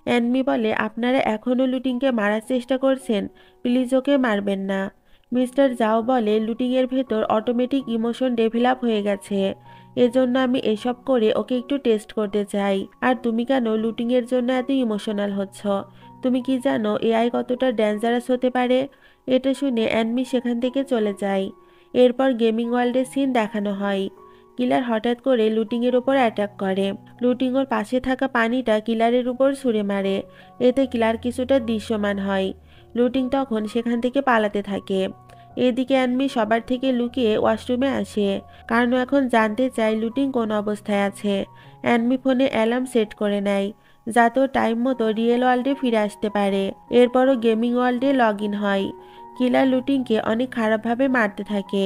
অ্যানমি বলে, আপনারা এখনও লুটিংকে মারার চেষ্টা করছেন, প্লিজ ওকে মারবেন না। মিস্টার জাও বলে, লুটিংয়ের ভেতর অটোমেটিক ইমোশন ডেভেলপ হয়ে গেছে, এজন্য আমি এসব করে ওকে একটু টেস্ট করতে চাই। আর তুমি কেন লুটিংয়ের জন্য এত ইমোশনাল হচ্ছ? তুমি কি জানো এআই কতটা ডেঞ্জারাস হতে পারে? এটা শুনে অ্যানমি সেখান থেকে চলে যায়। এরপর গেমিং ওয়ার্ল্ডের সিন দেখানো হয়। কিলার হঠাৎ করে লুটিংয়ের ওপর অ্যাটাক করে। লুটিং ওর পাশে থাকা পানিটা কিলারের উপর ছুঁড়ে মারে। এতে কিলার কিছুটা দৃশ্যমান হয়। লুটিং তখন সেখান থেকে পালাতে থাকে। এদিকে অ্যানমি সবার থেকে লুকিয়ে ওয়াশরুমে আসে, কারণ এখন জানতে চায় লুটিং কোন অবস্থায় আছে। অ্যানমি ফোনে অ্যালার্ম সেট করে নেয়, যাতে ও টাইম মতো রিয়েল ওয়ার্ল্ডে ফিরে আসতে পারে। এরপরও গেমিং ওয়ার্ল্ডে লগ ইন হয়। কিলার লুটিংকে অনেক খারাপভাবে মারতে থাকে।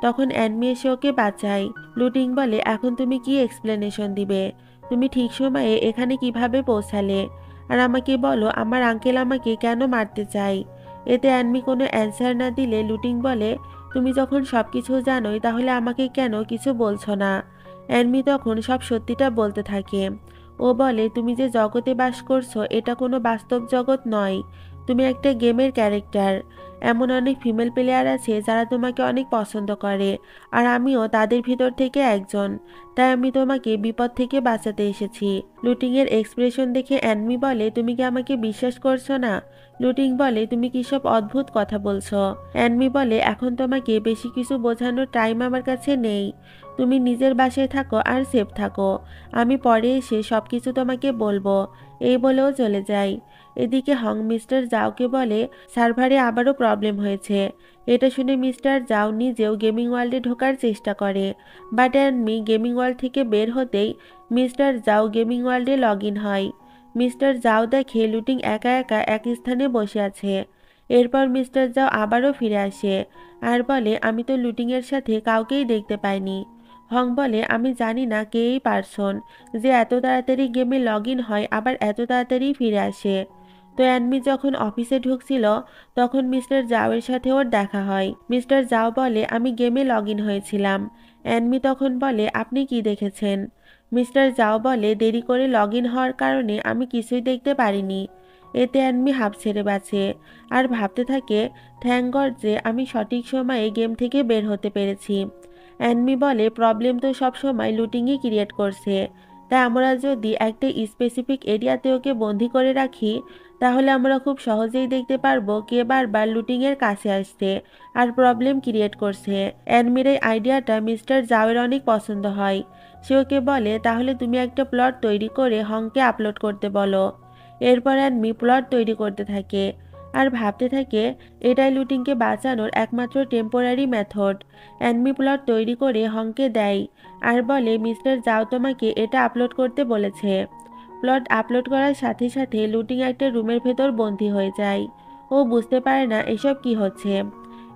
তখন অ্যানমি এসে ওকে বাঁচায়। লুটিং বলে, এখন তুমি কি এক্সপ্লেনেশন দিবে? তুমি ঠিক সময়ে এখানে কিভাবে পৌঁছালে? আর আমাকে বলো, আমার আঙ্কেল আমাকে কেন মারতে চায়? এতে অ্যানমি কোনো অ্যান্সার না দিলে লুটিং বলে, তুমি যখন সবকিছু জানোই তাহলে আমাকে কেন কিছু বলছো না? অ্যানমি তখন সব সত্যিটা বলতে থাকে। ও বলে, তুমি যে জগতে বাস করছো এটা কোনো বাস্তব জগৎ নয়, তুমি একটা গেমের ক্যারেক্টার। এমন অনেক ফিমেল প্লেয়ার আছে যারা তোমাকে অনেক পছন্দ করে, আর আমিও তাদের ভিতর থেকে একজন। তাই আমি তোমাকে বিপদ থেকে বাঁচাতে এসেছি। লুটিং এর এক্সপ্রেশন দেখে অ্যানমি বলে, তুমি কি আমাকে বিশ্বাস করছো না? লুটিং বলে, তুমি কি সব অদ্ভুত কথা বলছো? অ্যানমি বলে, এখন তোমাকে বেশি কিছু বোঝানোর টাইম আমার কাছে নেই, তুমি নিজের বাসায় থাকো আর সেফ থাকো, আমি পরে এসে সবকিছু তোমাকে বলবো। এই বলেও চলে যায়। এদিকে হং মিস্টার জাওকে বলে, সার্ভারে আবারও প্রবলেম হয়েছে। এটা শুনে মিস্টার জাও নিজেও গেমিং ওয়ার্ল্ডে ঢোকার চেষ্টা করে, বাট অ্যানমি গেমিং ওয়ার্ল্ড থেকে বের হতেই মিস্টার জাও গেমিং ওয়ার্ল্ডে লগ ইন হয়। মিস্টার জাও দেখে লুটিং একা একা এক স্থানে বসে আছে। এরপর মিস্টার জাও আবারও ফিরে আসে আর বলে, আমি তো লুটিংয়ের সাথে কাউকেই দেখতে পাইনি। হং বলে, আমি জানি না কে এই পার্সন যে এত তাড়াতাড়ি গেমে লগ ইন হয় আবার এত তাড়াতাড়ি ফিরে আসে। তো অ্যানমি যখন অফিসে ঢুকছিল তখন মিস্টার জাওয়ের সাথে ওর দেখা হয়। মিস্টার জাও বলে, আমি গেমে লগ ইন হয়েছিলাম। অ্যানমি তখন বলে, আপনি কি দেখেছেন? মিস্টার জাও বলে, দেরি করে লগ ইন হওয়ার কারণে আমি কিছুই দেখতে পারিনি। এতে অ্যানমি হাঁপ ছেড়ে বাঁচে আর ভাবতে থাকে, থ্যাঙ্ক গড যে আমি সঠিক সময়ে গেম থেকে বের হতে পেরেছি। অ্যানমি বলে, প্রবলেম তো সবসময় লুটিংই ক্রিয়েট করছে, তাই আমরা যদি একটা স্পেসিফিক এরিয়াতে ওকে বন্দি করে রাখি তাহলে আমরা খুব সহজেই দেখতে পারবো কে বারবার লুটিংয়ের কাছে আসছে আর প্রবলেম ক্রিয়েট করছে। অ্যানমির এই আইডিয়াটা মিস্টার জাওয়ের অনেক পছন্দ হয়। সে ওকে বলে, তাহলে তুমি একটা প্লট তৈরি করে হংকে আপলোড করতে বলো। এরপর অ্যানমি প্লট তৈরি করতে থাকে আর ভাবতে থাকে, এটাই লুটিংকে বাঁচানোর একমাত্র টেম্পোরারি মেথড। অ্যানমি প্লট তৈরি করে হংকে দেয় আর বলে, মিস্টার জাও তোমাকে এটা আপলোড করতে বলেছে। প্লট আপলোড করার সাথে সাথে লুটিং একটা রুমের ভেতর বন্দী হয়ে যায়। ও বুঝতে পারে না এসব কি হচ্ছে।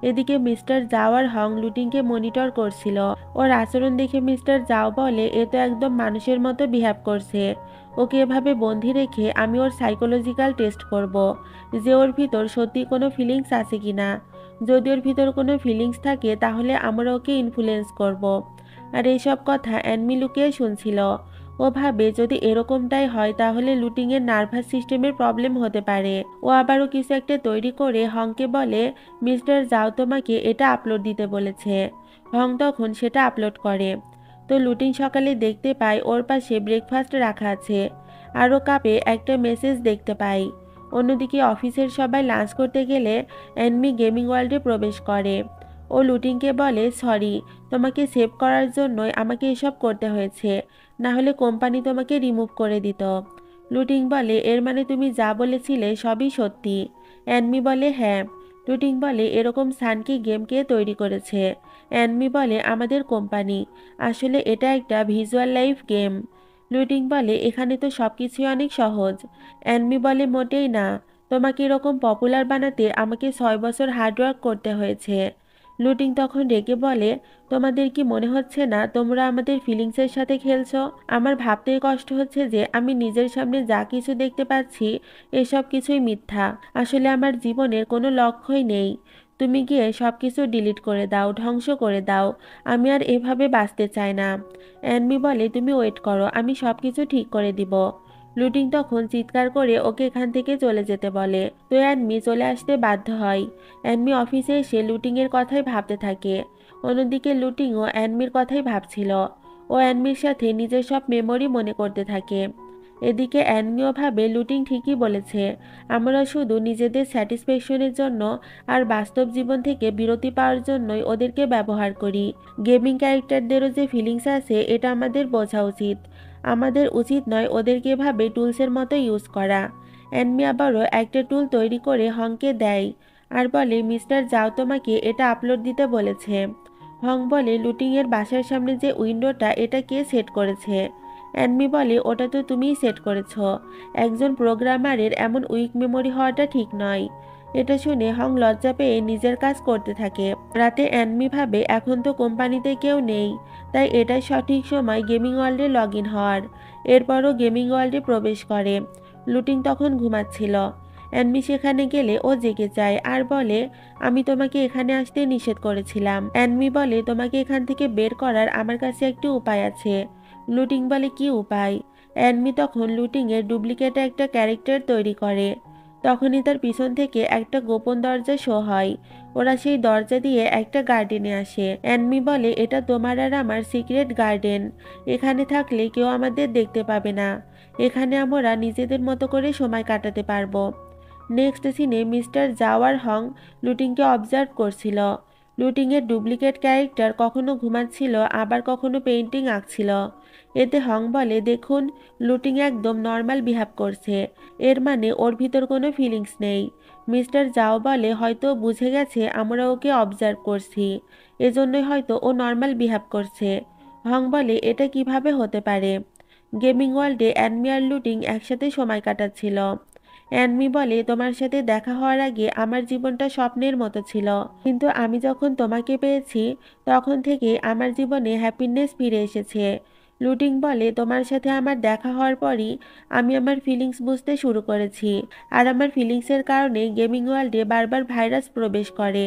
এদিকে মিস্টার জাও আর হং লুটিংকে মনিটর করছিল। ওর আচরণ দেখে মিস্টার জাও বলে, এ তো একদম মানুষের মতো বিহেভ করছে। ওকে এভাবে বন্দি রেখে আমি ওর সাইকোলজিক্যাল টেস্ট করব, যে ওর ভিতর সত্যি কোনো ফিলিংস আছে কিনা। যদি ওর ভিতর কোনো ফিলিংস থাকে তাহলে আমরা ওকে ইনফ্লুয়েন্স করব। আর এইসব কথা অ্যানমি লুকিয়ে শুনছিল। ও ভাবে যদি এরকমটাই হয় তাহলে লুটিংয়ের নার্ভাস সিস্টেমের প্রবলেম হতে পারে। ও আবারও কিছু একটা তৈরি করে হংকে বলে, মিস্টার জাও তোমাকে এটা আপলোড দিতে বলেছে। হং তখন সেটা আপলোড করে। তো লুটিং সকালে দেখতে পায় ওর পাশে ব্রেকফাস্ট রাখা আছে। আরও কাপে একটা মেসেজ দেখতে পাই। অন্যদিকে অফিসের সবাই লাঞ্চ করতে গেলে অ্যানমি গেমিং ওয়ার্ল্ডে প্রবেশ করে। ও লুটিংকে বলে, সরি, তোমাকে সেভ করার জন্যই আমাকে এসব করতে হয়েছে, না হলে কোম্পানি তোমাকে রিমুভ করে দিত। লুটিং বলে, এর মানে তুমি যা বলেছিলে সবই সত্যি? অ্যানমি বলে, হ্যাঁ। লুটিং বলে, এরকম সানকি গেম কে তৈরি করেছে? অ্যানমি বলে, আমাদের কোম্পানি। আসলে এটা একটা ভিজুয়াল লাইফ গেম। লুটিং বলে, এখানে তো সবকিছুই অনেক সহজ। অ্যানমি বলে, মোটেই না। তোমাকে এরকম পপুলার বানাতে আমাকে 6 বছর হার্ডওয়ার্ক করতে হয়েছে। লুটিং তখন রেগে বলে, তোমাদের কি মনে হচ্ছে না তোমরা আমাদের ফিলিংসের সাথে খেলছো? আমার ভাবতেই কষ্ট হচ্ছে যে আমি নিজের সামনে যা কিছু দেখতে পাচ্ছি এসব কিছুই মিথ্যা। আসলে আমার জীবনের কোনো লক্ষ্যই নেই। তুমি গিয়ে সবকিছু ডিলিট করে দাও, ধ্বংস করে দাও। আমি আর এভাবে বাঁচতে চাই না। অ্যানমি বলে, তুমি ওয়েট করো, আমি সবকিছু ঠিক করে দিব। লুটিং তখন চিৎকার করে ওকে এখান থেকে চলে যেতে বলে। তো অ্যানমি চলে আসতে বাধ্য হয়। অ্যানমি অফিসে এসে লুটিংয়ের কথাই ভাবতে থাকে। অন্যদিকে লুটিংও অ্যানমির কথাই ভাবছিল। ও অ্যানমির সাথে নিজের সব মেমোরি মনে করতে থাকে। এদিকে অ্যানমিও ভাবে, লুটিং ঠিকই বলেছে, আমরা শুধু নিজেদের স্যাটিসফ্যাকশনের জন্য আর বাস্তব জীবন থেকে বিরতি পাওয়ার জন্যই ওদেরকে ব্যবহার করি। গেমিং ক্যারেক্টারদেরও যে ফিলিংস আছে এটা আমাদের বোঝা উচিত। আমাদের উচিত নয় ওদেরকে এভাবে টুলসের মতো ইউজ করা। অ্যানমি আবারও একটা টুল তৈরি করে হংকে দেয় আর বলে, মিস্টার জাও তোমাকে এটা আপলোড দিতে বলেছে। হং বলে, লুটিংয়ের বাসার সামনে যে উইন্ডোটা এটা কে সেট করেছে? অ্যানমি বলে, ওটা তো তুমিই সেট করেছ। একজন প্রোগ্রামারের এমন উইক মেমোরি হওয়াটা ঠিক নয়। এটা শুনে হং লজ্জা পেয়ে নিজের কাজ করতে থাকে। রাতে অ্যানমি ভাবে এখন তো কোম্পানিতে কেউ নেই, তাই এটাই সঠিক সময় গেমিং ওয়ার্ল্ডে লগ ইন হওয়ার। এরপরও গেমিং ওয়ার্ল্ডে প্রবেশ করে। লুটিং তখন ঘুমাচ্ছিল। অ্যানমি সেখানে গেলে ও জেগে যায় আর বলে, আমি তোমাকে এখানে আসতে নিষেধ করেছিলাম। অ্যানমি বলে, তোমাকে এখান থেকে বের করার আমার কাছে একটি উপায় আছে। লুটিং বলে, কি উপায়? অ্যানমি তখন লুটিংয়ের ডুপ্লিকেট একটা ক্যারেক্টার তৈরি করে। তখনই তার পিছন থেকে একটা গোপন দরজা শো হয়। ওরা সেই দরজা দিয়ে একটা গার্ডেনে আসে। অ্যানমি বলে, এটা তোমার আর আমার সিক্রেট গার্ডেন। এখানে থাকলে কেউ আমাদের দেখতে পাবে না। এখানে আমরা নিজেদের মতো করে সময় কাটাতে পারবো। নেক্সট সিনে মিস্টার জাও আর হং লুটিংকে অবজার্ভ করছিল। লুটিংয়ের ডুপ্লিকেট ক্যারেক্টার কখনো ঘুমাচ্ছিল আবার কখনো পেইন্টিং আঁকছিল। এতে হং বলে, দেখুন, লুটিং একদম নর্মাল বিহেভ করছে, এর মানে ওর ভিতর কোনো ফিলিংস নেই। মিস্টার জাও বলে, হয়তো বুঝে গেছে আমরা ওকে অবজার্ভ করছি, এজন্যই হয়তো ও নর্মাল বিহেভ করছে। হং বলে, এটা কিভাবে হতে পারে? গেমিং ওয়ার্ল্ডে অ্যানমি আর লুটিং একসাথে সময় কাটাচ্ছিল। অ্যানমি বলে, তোমার সাথে দেখা হওয়ার আগে আমার জীবনটা স্বপ্নের মতো ছিল, কিন্তু আমি যখন তোমাকে পেয়েছি তখন থেকে আমার জীবনে হ্যাপিনেস ফিরে এসেছে। লুটিং বলে, তোমার সাথে আমার দেখা হওয়ার পরই আমি আমার ফিলিংস বুঝতে শুরু করেছি, আর আমার ফিলিংসের কারণে গেমিং ওয়ার্ল্ডে বারবার ভাইরাস প্রবেশ করে।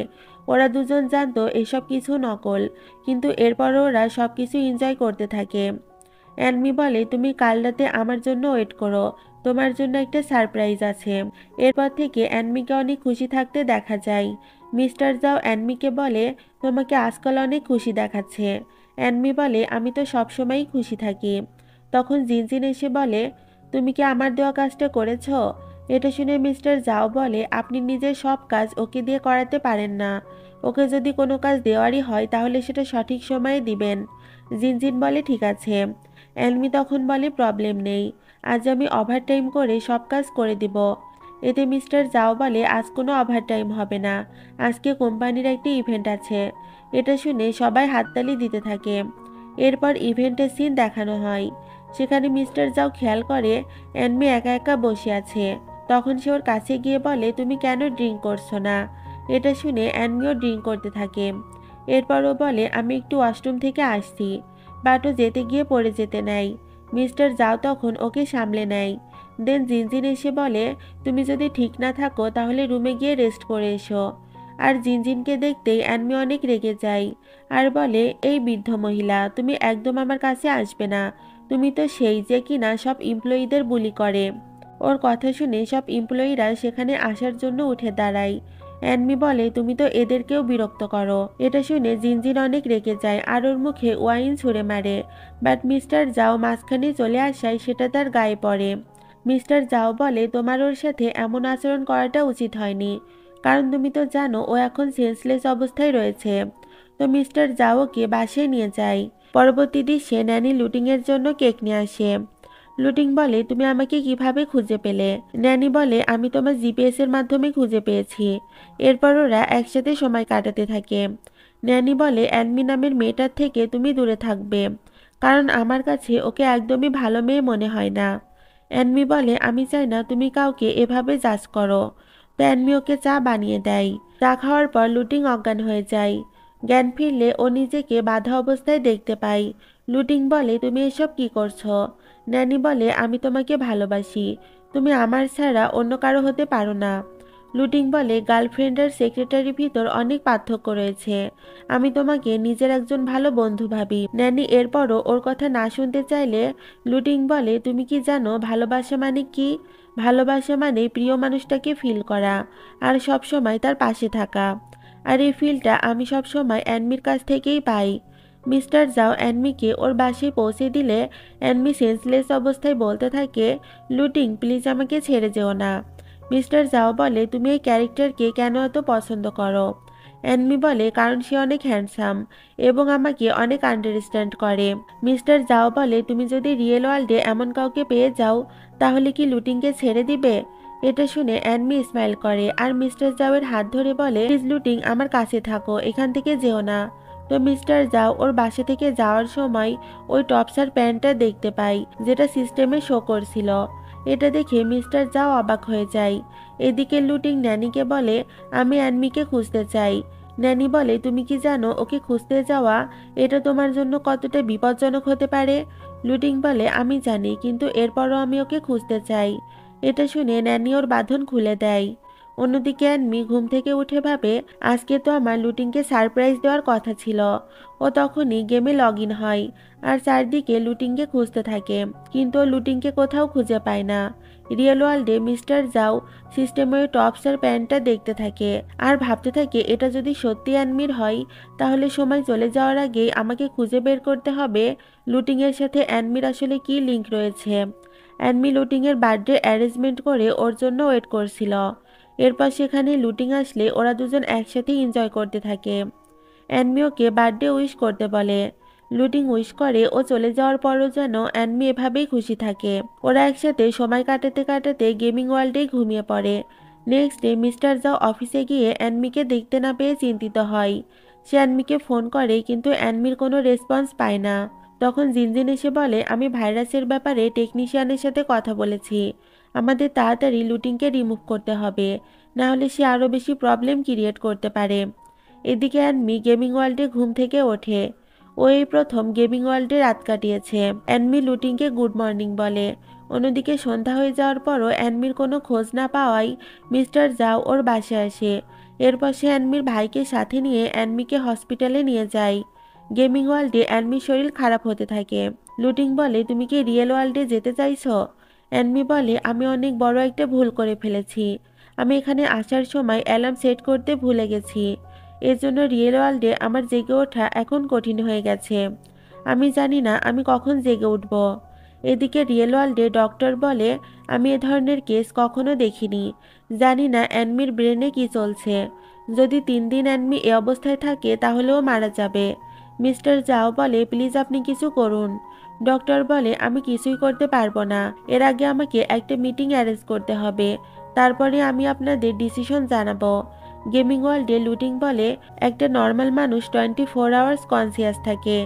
ওরা দুজন জানতো এসব কিছু নকল, কিন্তু এরপরও ওরা সবকিছু এনজয় করতে থাকে। অ্যানমি বলে, তুমি কাল রাতে আমার জন্য ওয়েট করো, তোমার জন্য একটা সারপ্রাইজ আছে। এরপর থেকে অ্যানমিকে অনেক খুশি থাকতে দেখা যায়। মিস্টার জাও অ্যানমিকে বলে, তোমাকে আজকাল অনেক খুশি দেখাচ্ছে। অ্যানমি বলে, আমি তো সবসময়ই খুশি থাকি। তখন জিনজিন এসে বলে, তুমি কি আমার দেওয়া কাজটা করেছো? এটা শুনে মিস্টার জাও বলে, আপনি নিজের সব কাজ ওকে দিয়ে করাতে পারেন না। ওকে যদি কোনো কাজ দেওয়ারই হয় তাহলে সেটা সঠিক সময়ে দিবেন। জিনজিন বলে, ঠিক আছে। অ্যানমি তখন বলে, প্রবলেম নেই, আজ আমি ওভারটাইম করে সব কাজ করে দিব। এতে মিস্টার জাও বলে, আজ কোনো ওভারটাইম হবে না, আজকে কোম্পানির একটি ইভেন্ট আছে। এটা শুনে সবাই হাততালি দিতে থাকে। এরপর ইভেন্টের সিন দেখানো হয়। সেখানে মিস্টার জাও খেয়াল করে অ্যানমি একা একা বসে আছে। তখন সে ওর কাছে গিয়ে বলে, তুমি কেন ড্রিঙ্ক করছো না? এটা শুনে অ্যানমিও ড্রিঙ্ক করতে থাকে। এরপর ও বলে, আমি একটু ওয়াশরুম থেকে আসছি, বাট ও যেতে গিয়ে পড়ে যেতে নেয়। মিস্টার জাও তখন ওকে সামলে নেয়। দেন জিনজিন এসে বলে, তুমি যদি ঠিক না থাকো তাহলে রুমে গিয়ে রেস্ট করে এসো। আর জিনজিনকে দেখতেই অ্যানমি অনেক রেগে যায় আর বলে, এই বৃদ্ধ মহিলা, তুমি একদম আমার কাছে আসবে না। তুমি তো সেই যে কিনা সব এমপ্লয়ীদের বুলি করে। ওর কথা শুনে সব এমপ্লয়িরা সেখানে আসার জন্য উঠে দাঁড়ায়। অ্যানমি বলে, তুমি তো এদেরকেও বিরক্ত করো। এটা শুনে জিনজিন অনেক রেগে যায় আর ওর মুখে ওয়াইন ছুঁড়ে মারে। বাট মিস্টার জাও মাঝখানে চলে আসায় সেটা তার গায়ে পড়ে। মিস্টার জাও বলে, তোমার ওর সাথে এমন আচরণ করাটা উচিত হয়নি, কারণ তুমি তো জানো ও এখন সেন্সলেস অবস্থায় রয়েছে। তো মিস্টার জাও ওকে বাসায় নিয়ে যায়। পরবর্তী দৃশ্যে ন্যানি লুটিংয়ের জন্য কেক নিয়ে আসে। লুটিং বলে, তুমি আমাকে কিভাবে খুঁজে পেলে? ন্যানি বলে, আমি তোমার জিপিএস এর মাধ্যমে খুঁজে পেয়েছি। এরপর ওরা একসাথে সময় কাটাতে থাকে। ন্যানি বলে, অ্যানমি নামের মেয়েটার থেকে তুমি দূরে থাকবে, কারণ আমার কাছে ওকে একদমই ভালো মেয়ে মনে হয় না। অ্যানমি বলে, আমি চাই না তুমি কাউকে এভাবে জাজ করো। তো অ্যানমি ওকে চা বানিয়ে দেয়। চা খাওয়ার পর লুটিং অজ্ঞান হয়ে যায়। জ্ঞান ফিরলে ও নিজেকে বাঁধা অবস্থায় দেখতে পায়। লুটিং বলে, তুমি এসব কি করছো? ন্যানি বলে, আমি তোমাকে ভালোবাসি, তুমি আমার ছাড়া অন্য কারো হতে পারো না। লুটিং বলে, গার্লফ্রেন্ড আর সেক্রেটারির ভিতর অনেক পার্থক্য রয়েছে। আমি তোমাকে নিজের একজন ভালো বন্ধু ভাবি। ন্যানি এরপরও ওর কথা না শুনতে চাইলে লুটিং বলে, তুমি কি জানো ভালোবাসা মানে কি? ভালোবাসা মানে প্রিয় মানুষটাকে ফিল করা আর সবসময় তার পাশে থাকা। আর এই ফিলটা আমি সবসময় অ্যানমির কাছ থেকেই পাই। মিস্টার জাও অ্যানমিকে ওর বাসায় পৌঁছে দিলে অ্যানমি সেন্সলেস অবস্থায় বলতে থাকে, লুটিং প্লিজ আমাকে ছেড়ে যেও না। মিস্টার জাও বলে, তুমি এই ক্যারেক্টারকে কেন এত পছন্দ করো? অ্যানমি বলে, কারণ সে অনেক হ্যান্ডসাম এবং আমাকে অনেক আন্ডারস্ট্যান্ড করে। মিস্টার জাও বলে, তুমি যদি রিয়েল ওয়ার্ল্ডে এমন কাউকে পেয়ে যাও তাহলে কি লুটিংকে ছেড়ে দিবে? এটা শুনে অ্যানমি স্মাইল করে আর মিস্টার জাওয়ের হাত ধরে বলে, প্লিজ লুটিং আমার কাছে থাকো, এখান থেকে যেও না। তো মিস্টার জাও ওর বাসা থেকে যাওয়ার সময় ওই টপসার প্যান্টটা দেখতে পাই, যেটা সিস্টেমে শো করছিল। এটা দেখে মিস্টার জাও অবাক হয়ে যায়। এদিকে লুটিং ন্যানিকে বলে, আমি অ্যানমিকে খুঁজতে চাই। ন্যানি বলে, তুমি কি জানো ওকে খুঁজতে যাওয়া এটা তোমার জন্য কতটা বিপজ্জনক হতে পারে? লুটিং বলে, আমি জানি, কিন্তু এরপরও আমি ওকে খুঁজতে চাই। এটা শুনে ন্যানি ওর বাঁধন খুলে দেয়। অন্যদিকে অ্যানমি ঘুম থেকে উঠে ভাবে, আজকে তো আমার লুটিংকে সারপ্রাইজ দেওয়ার কথা ছিল। ও তখনই গেমে লগ ইন হয় আর চারদিকে লুটিংকে খুঁজতে থাকে, কিন্তু ও লুটিংকে কোথাও খুঁজে পায় না। রিয়েল ওয়ার্ল্ডে মিস্টার জাও সিস্টেমের টপসের প্যান্টটা দেখতে থাকে আর ভাবতে থাকে, এটা যদি সত্যি অ্যানমির হয় তাহলে সময় চলে যাওয়ার আগেই আমাকে খুঁজে বের করতে হবে লুটিংয়ের সাথে অ্যানমির আসলে কি লিঙ্ক রয়েছে। অ্যানমি লুটিংয়ের বার্থডে অ্যারেঞ্জমেন্ট করে ওর জন্য ওয়েট করছিল। এরপর সেখানে লুটিং আসলে ওরা দুজন একসাথে এনজয় করতে থাকে। অ্যানমি ওকে বার্থডে উইশ করতে বলে। লুটিং উইশ করে ও চলে যাওয়ার পরও যেন অ্যানমি এভাবেই খুশি থাকে। ওরা একসাথে সময় কাটাতে কাটাতে গেমিং ওয়ার্ল্ডেই ঘুমিয়ে পড়ে। নেক্সট ডে মিস্টার জাও অফিসে গিয়ে অ্যানমিকে দেখতে না পেয়ে চিন্তিত হয়। সে অ্যানমিকে ফোন করে, কিন্তু অ্যানমির কোনো রেসপন্স পায় না। তখন জিনজিন এসে বলে, আমি ভাইরাসের ব্যাপারে টেকনিশিয়ানের সাথে কথা বলেছি, আমাদের তাড়াতাড়ি লুটিংকে রিমুভ করতে হবে, না হলে সে আরও বেশি প্রবলেম ক্রিয়েট করতে পারে। এদিকে অ্যানমি গেমিং ওয়ার্ল্ডে ঘুম থেকে ওঠে। ও এই প্রথম গেমিং ওয়ার্ল্ডে রাত কাটিয়েছে। অ্যানমি লুটিংকে গুড মর্নিং বলে। অন্যদিকে সন্ধ্যা হয়ে যাওয়ার পরও অ্যানমির কোনো খোঁজ না পাওয়ায় মিস্টার জাও ওর বাসায় আসে। এরপর সে অ্যানমির ভাইকে সাথে নিয়ে অ্যানমিকে হসপিটালে নিয়ে যায়। গেমিং ওয়ার্ল্ডে অ্যানমির শরীর খারাপ হতে থাকে। লুটিং বলে, তুমি কি রিয়েল ওয়ার্ল্ডে যেতে চাইছো? অ্যানমি বলে, আমি অনেক বড় একটা ভুল করে ফেলেছি। আমি এখানে আসার সময় অ্যালার্ম সেট করতে ভুলে গেছি। এর জন্য রিয়েল ওয়ার্ল্ডে আমার জেগে ওঠা এখন কঠিন হয়ে গেছে। আমি জানি না আমি কখন জেগে উঠব। এদিকে রিয়েল ওয়ার্ল্ডে ডক্টর বলে, আমি এ ধরনের কেস কখনো দেখিনি। জানি না অ্যানমির ব্রেনে কি চলছে। যদি 3 দিন অ্যানমি এ অবস্থায় থাকে তাহলেও মারা যাবে। মিস্টার জাও বলে, প্লিজ আপনি কিছু করুন। ডক্টর বলে, আমি কিছুই করতে পারবো না। এর আগে আমাকে একটা মিটিং অ্যারেঞ্জ করতে হবে, তারপরে আমি আপনাদের ডিসিশন জানাবো। গেমিং ওয়ার্ল্ডে লুটিং বলে, একটা নর্মাল মানুষ 24 আওয়ার্স কনসিয়াস থাকে,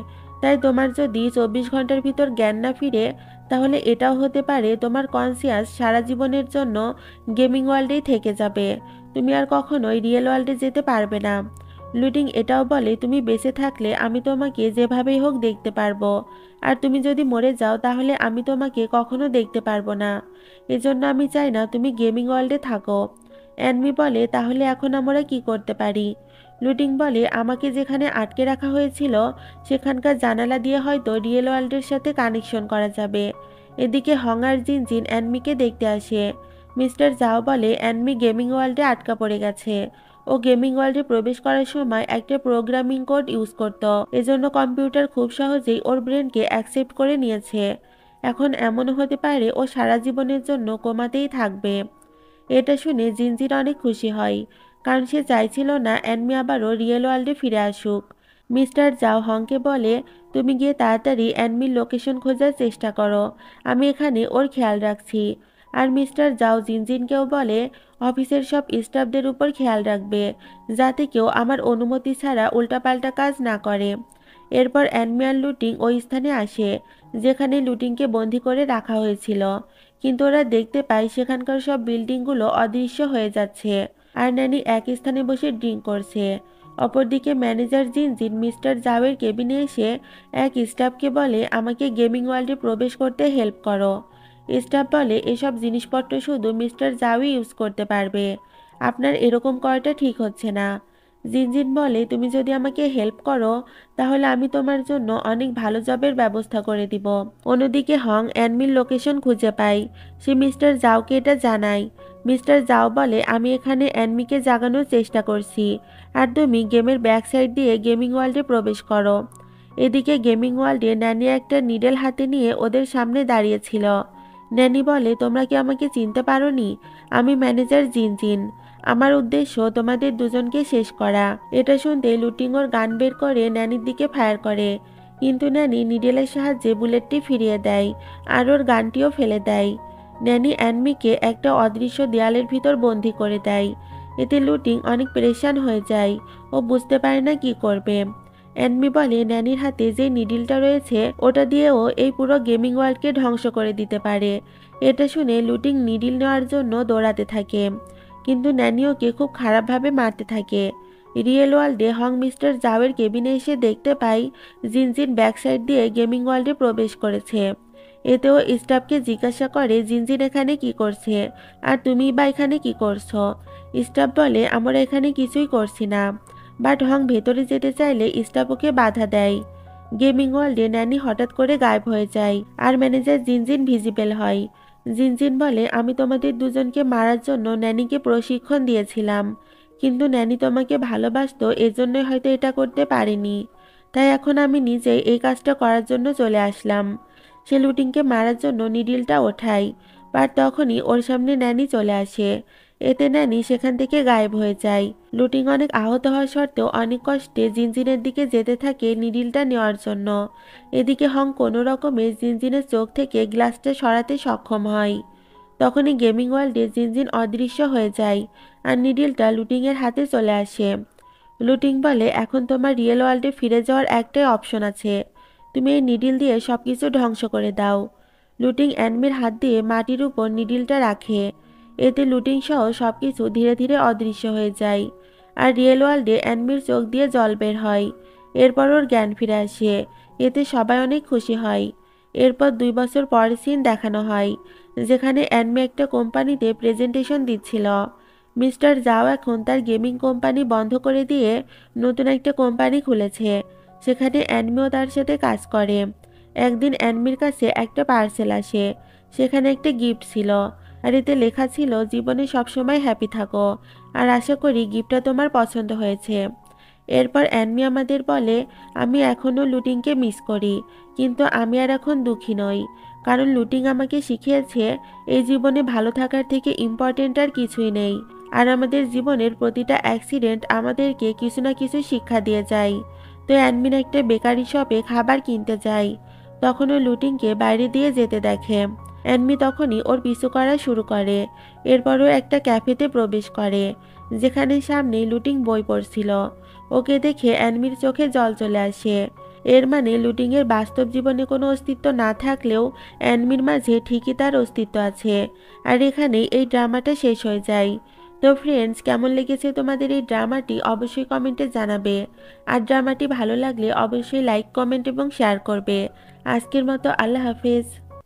তাই তোমার যদি 24 ঘন্টার ভিতর জ্ঞান না ফিরে, তাহলে এটাও হতে পারে তোমার কনসিয়াস সারা জীবনের জন্য গেমিং ওয়ার্ল্ডেই থেকে যাবে। তুমি আর কখনোই রিয়েল ওয়ার্ল্ডে যেতে পারবে না। লুটিং এটাও বলে তুমি বেঁচে থাকলে আমি তোমাকে যেভাবেই হোক দেখতে পারবো, আর তুমি যদি মরে যাও তাহলে আমি তোমাকে কখনো দেখতে পারবো না। এজন্য আমি চাই না তুমি গেমিং ওয়ার্ল্ডে থাকো। অ্যানমি বলে তাহলে এখন আমরা কি করতে পারি? লুটিং বলে আমাকে যেখানে আটকে রাখা হয়েছিল সেখানকার জানালা দিয়ে হয়তো রিয়েল ওয়ার্ল্ডের সাথে কানেকশন করা যাবে। এদিকে হং আর জিনজিন অ্যানমিকে দেখতে আসে। মিস্টার জাও বলে অ্যানমি গেমিং ওয়ার্ল্ডে আটকা পড়ে গেছে। ও গেমিং ওয়ার্ল্ডে প্রবেশ করার সময় একটা প্রোগ্রামিং কোড ইউজ করত, এজন্য কম্পিউটার খুব সহজেই ওর ব্রেনকে অ্যাকসেপ্ট করে নিয়েছে। এখন এমনও হতে পারে ও সারা জীবনের জন্য কোমাতেই থাকবে। এটা শুনে জিনজিন অনেক খুশি হয়, কারণ সে চাইছিল না অ্যানমি আবারও রিয়েল ওয়ার্ল্ডে ফিরে আসুক। মিস্টার জাও হংকে বলে তুমি গিয়ে তাড়াতাড়ি অ্যানমির লোকেশন খোঁজার চেষ্টা করো, আমি এখানে ওর খেয়াল রাখছি। আর মিস্টার জাও জিনজিনকেও বলে অফিসের সব স্টাফদের উপর খেয়াল রাখবে, যাতে কেউ আমার অনুমতি ছাড়া উল্টাপাল্টা কাজ না করে। এরপর অ্যানমি আর লুটিং ওই স্থানে আসে যেখানে লুটিংকে বন্দি করে রাখা হয়েছিল, কিন্তু ওরা দেখতে পায় সেখানকার সব বিল্ডিংগুলো অদৃশ্য হয়ে যাচ্ছে, আর ন্যানি এক স্থানে বসে ড্রিঙ্ক করছে। অপরদিকে ম্যানেজার জিনজিন মিস্টার জাওয়ের কেবিনে এসে এক স্টাফকে বলে আমাকে গেমিং ওয়ার্ল্ডে প্রবেশ করতে হেল্প করো। স্টাফ বলে এসব জিনিসপত্র শুধু মিস্টার জাওই ইউজ করতে পারবে, আপনার এরকম করাটা ঠিক হচ্ছে না। জিনজিন বলে তুমি যদি আমাকে হেল্প করো তাহলে আমি তোমার জন্য অনেক ভালো জবের ব্যবস্থা করে দিব। অন্যদিকে হং অ্যানমির লোকেশন খুঁজে পায়। সে মিস্টার জাওকে এটা জানায়। মিস্টার জাও বলে আমি এখানে অ্যানমিকে জাগানোর চেষ্টা করছি, আর তুমি গেমের ব্যাক সাইড দিয়ে গেমিং ওয়ার্ল্ডে প্রবেশ করো। এদিকে গেমিং ওয়ার্ল্ডে ন্যানি একটা নিডেল হাতে নিয়ে ওদের সামনে দাঁড়িয়েছিল। ন্যানি বলে তোমরা কি আমাকে চিনতে পারোনি? আমি ম্যানেজার জিনজিন। আমার উদ্দেশ্য তোমাদের দুজনকে শেষ করা। এটা শুনতে লুটিং ওর গান বের করে ন্যানির দিকে ফায়ার করে, কিন্তু ন্যানি নিডেলের সাহায্যে বুলেটটি ফিরিয়ে দেয় আর ওর গানটিও ফেলে দেয়। ন্যানি অ্যানমিকে একটা অদৃশ্য দেয়ালের ভিতর বন্দি করে দেয়। এতে লুটিং অনেক পেরেশান হয়ে যায়, ও বুঝতে পারে না কি করবে। অ্যানমি বলে ন্যানির হাতে যে নিডিলটা রয়েছে ওটা দিয়েও এই পুরো গেমিং ওয়ার্ল্ডকে ধ্বংস করে দিতে পারে। এটা শুনে লুটিং নিডিল নেওয়ার জন্য দৌড়াতে থাকে, কিন্তু ন্যানি ওকে খুব খারাপভাবে মারতে থাকে। রিয়েল ওয়ার্ল্ডে হং মিস্টার জাওয়ের কেবিনে এসে দেখতে পাই জিনজিন ব্যাক সাইড দিয়ে গেমিং ওয়ার্ল্ডে প্রবেশ করেছে। এতেও স্টাফকে জিজ্ঞাসা করে জিনজিন এখানে কি করছে, আর তুমি বা এখানে কি করছো? স্টাফ বলে আমরা এখানে কিছুই করছি না। বাট হং ভেতরে যেতে চাইলে স্টাফ ওকে বাধা দেয়। গেমিং ওয়ার্ল্ডে ন্যানি হঠাৎ করে গায়েব হয়ে যায়, আর ম্যানেজার জিনজিন ভিজিবল হয়। জিনজিন বলে আমি তোমাদের দুজনকে মারার জন্য ন্যানিকে প্রশিক্ষণ দিয়েছিলাম, কিন্তু ন্যানি তোমাকে ভালোবাসতো, এজন্যই হয়তো এটা করতে পারেনি। তাই এখন আমি নিজেই এই কাজটা করার জন্য চলে আসলাম। সে লুটিংকে মারার জন্য নিডিলটা ওঠায়, বাট তখনই ওর সামনে ন্যানি চলে আসে। এতে ন্যানি সেখান থেকে গায়েব হয়ে যায়। লুটিং অনেক আহত হওয়া সত্ত্বেও অনেক কষ্টে জিনজিনের দিকে যেতে থাকে নিডিলটা নেওয়ার জন্য। এদিকে হং কোনো রকমে জিনজিনের চোখ থেকে গ্লাসটা সরাতে সক্ষম হয়। তখনই গেমিং ওয়ার্ল্ডে জিনজিন অদৃশ্য হয়ে যায়, আর নিডিলটা লুটিংয়ের হাতে চলে আসে। লুটিং বলে এখন তোমার রিয়েল ওয়ার্ল্ডে ফিরে যাওয়ার একটাই অপশন আছে, তুমি এই নিডিল দিয়ে সবকিছু ধ্বংস করে দাও। লুটিং অ্যানমির হাত দিয়ে মাটির উপর নিডিলটা রাখে। এতে লুটিং সহ সবকিছু ধীরে ধীরে অদৃশ্য হয়ে যায়, আর রিয়েল ওয়ার্ল্ডে অ্যানমির চোখ দিয়ে জল বের হয়। এরপর ওর জ্ঞান ফিরে আসে। এতে সবাই অনেক খুশি হয়। এরপর 2 বছর পরের সিন দেখানো হয়, যেখানে অ্যানমি একটা কোম্পানিতে প্রেজেন্টেশন দিচ্ছিল। মিস্টার জাও এখন তার গেমিং কোম্পানি বন্ধ করে দিয়ে নতুন একটা কোম্পানি খুলেছে, সেখানে অ্যানমিও তার সাথে কাজ করে। একদিন অ্যানমির কাছে একটা পার্সেল আসে, সেখানে একটা গিফট ছিল, আর এতে লেখা ছিল জীবনে সবসময় হ্যাপি থাকো, আর আশা করি গিফটটা তোমার পছন্দ হয়েছে। এরপর অ্যানমি আমাদের বলে আমি এখনও লুটিংকে মিস করি, কিন্তু আমি আর এখন দুঃখী নই, কারণ লুটিং আমাকে শিখিয়েছে এই জীবনে ভালো থাকার থেকে ইম্পর্টেন্ট আর কিছুই নেই, আর আমাদের জীবনের প্রতিটা অ্যাক্সিডেন্ট আমাদেরকে কিছু না কিছু শিক্ষা দিয়ে যায়। তো অ্যানমিন একটা বেকারি শপে খাবার কিনতে যায়, তখন ও লুটিংকে বাইরে দিয়ে যেতে দেখে। অ্যানমি তখনই ওর পিছু করা শুরু করে। এরপরও একটা ক্যাফেতে প্রবেশ করে, যেখানে সামনে লুটিং বই পড়ছিল। ওকে দেখে অ্যানমির চোখে জল চলে আসে। এর মানে লুটিংয়ের বাস্তব জীবনে কোনো অস্তিত্ব না থাকলেও অ্যানমির মাঝে ঠিকই তার অস্তিত্ব আছে। আর এখানেই এই ড্রামাটা শেষ হয়ে যায়। তো ফ্রেন্ডস, কেমন লেগেছে তোমাদের এই ড্রামাটি অবশ্যই কমেন্টে জানাবে। আর ড্রামাটি ভালো লাগলে অবশ্যই লাইক, কমেন্ট এবং শেয়ার করবে। আজকের মতো আল্লাহ হাফেজ।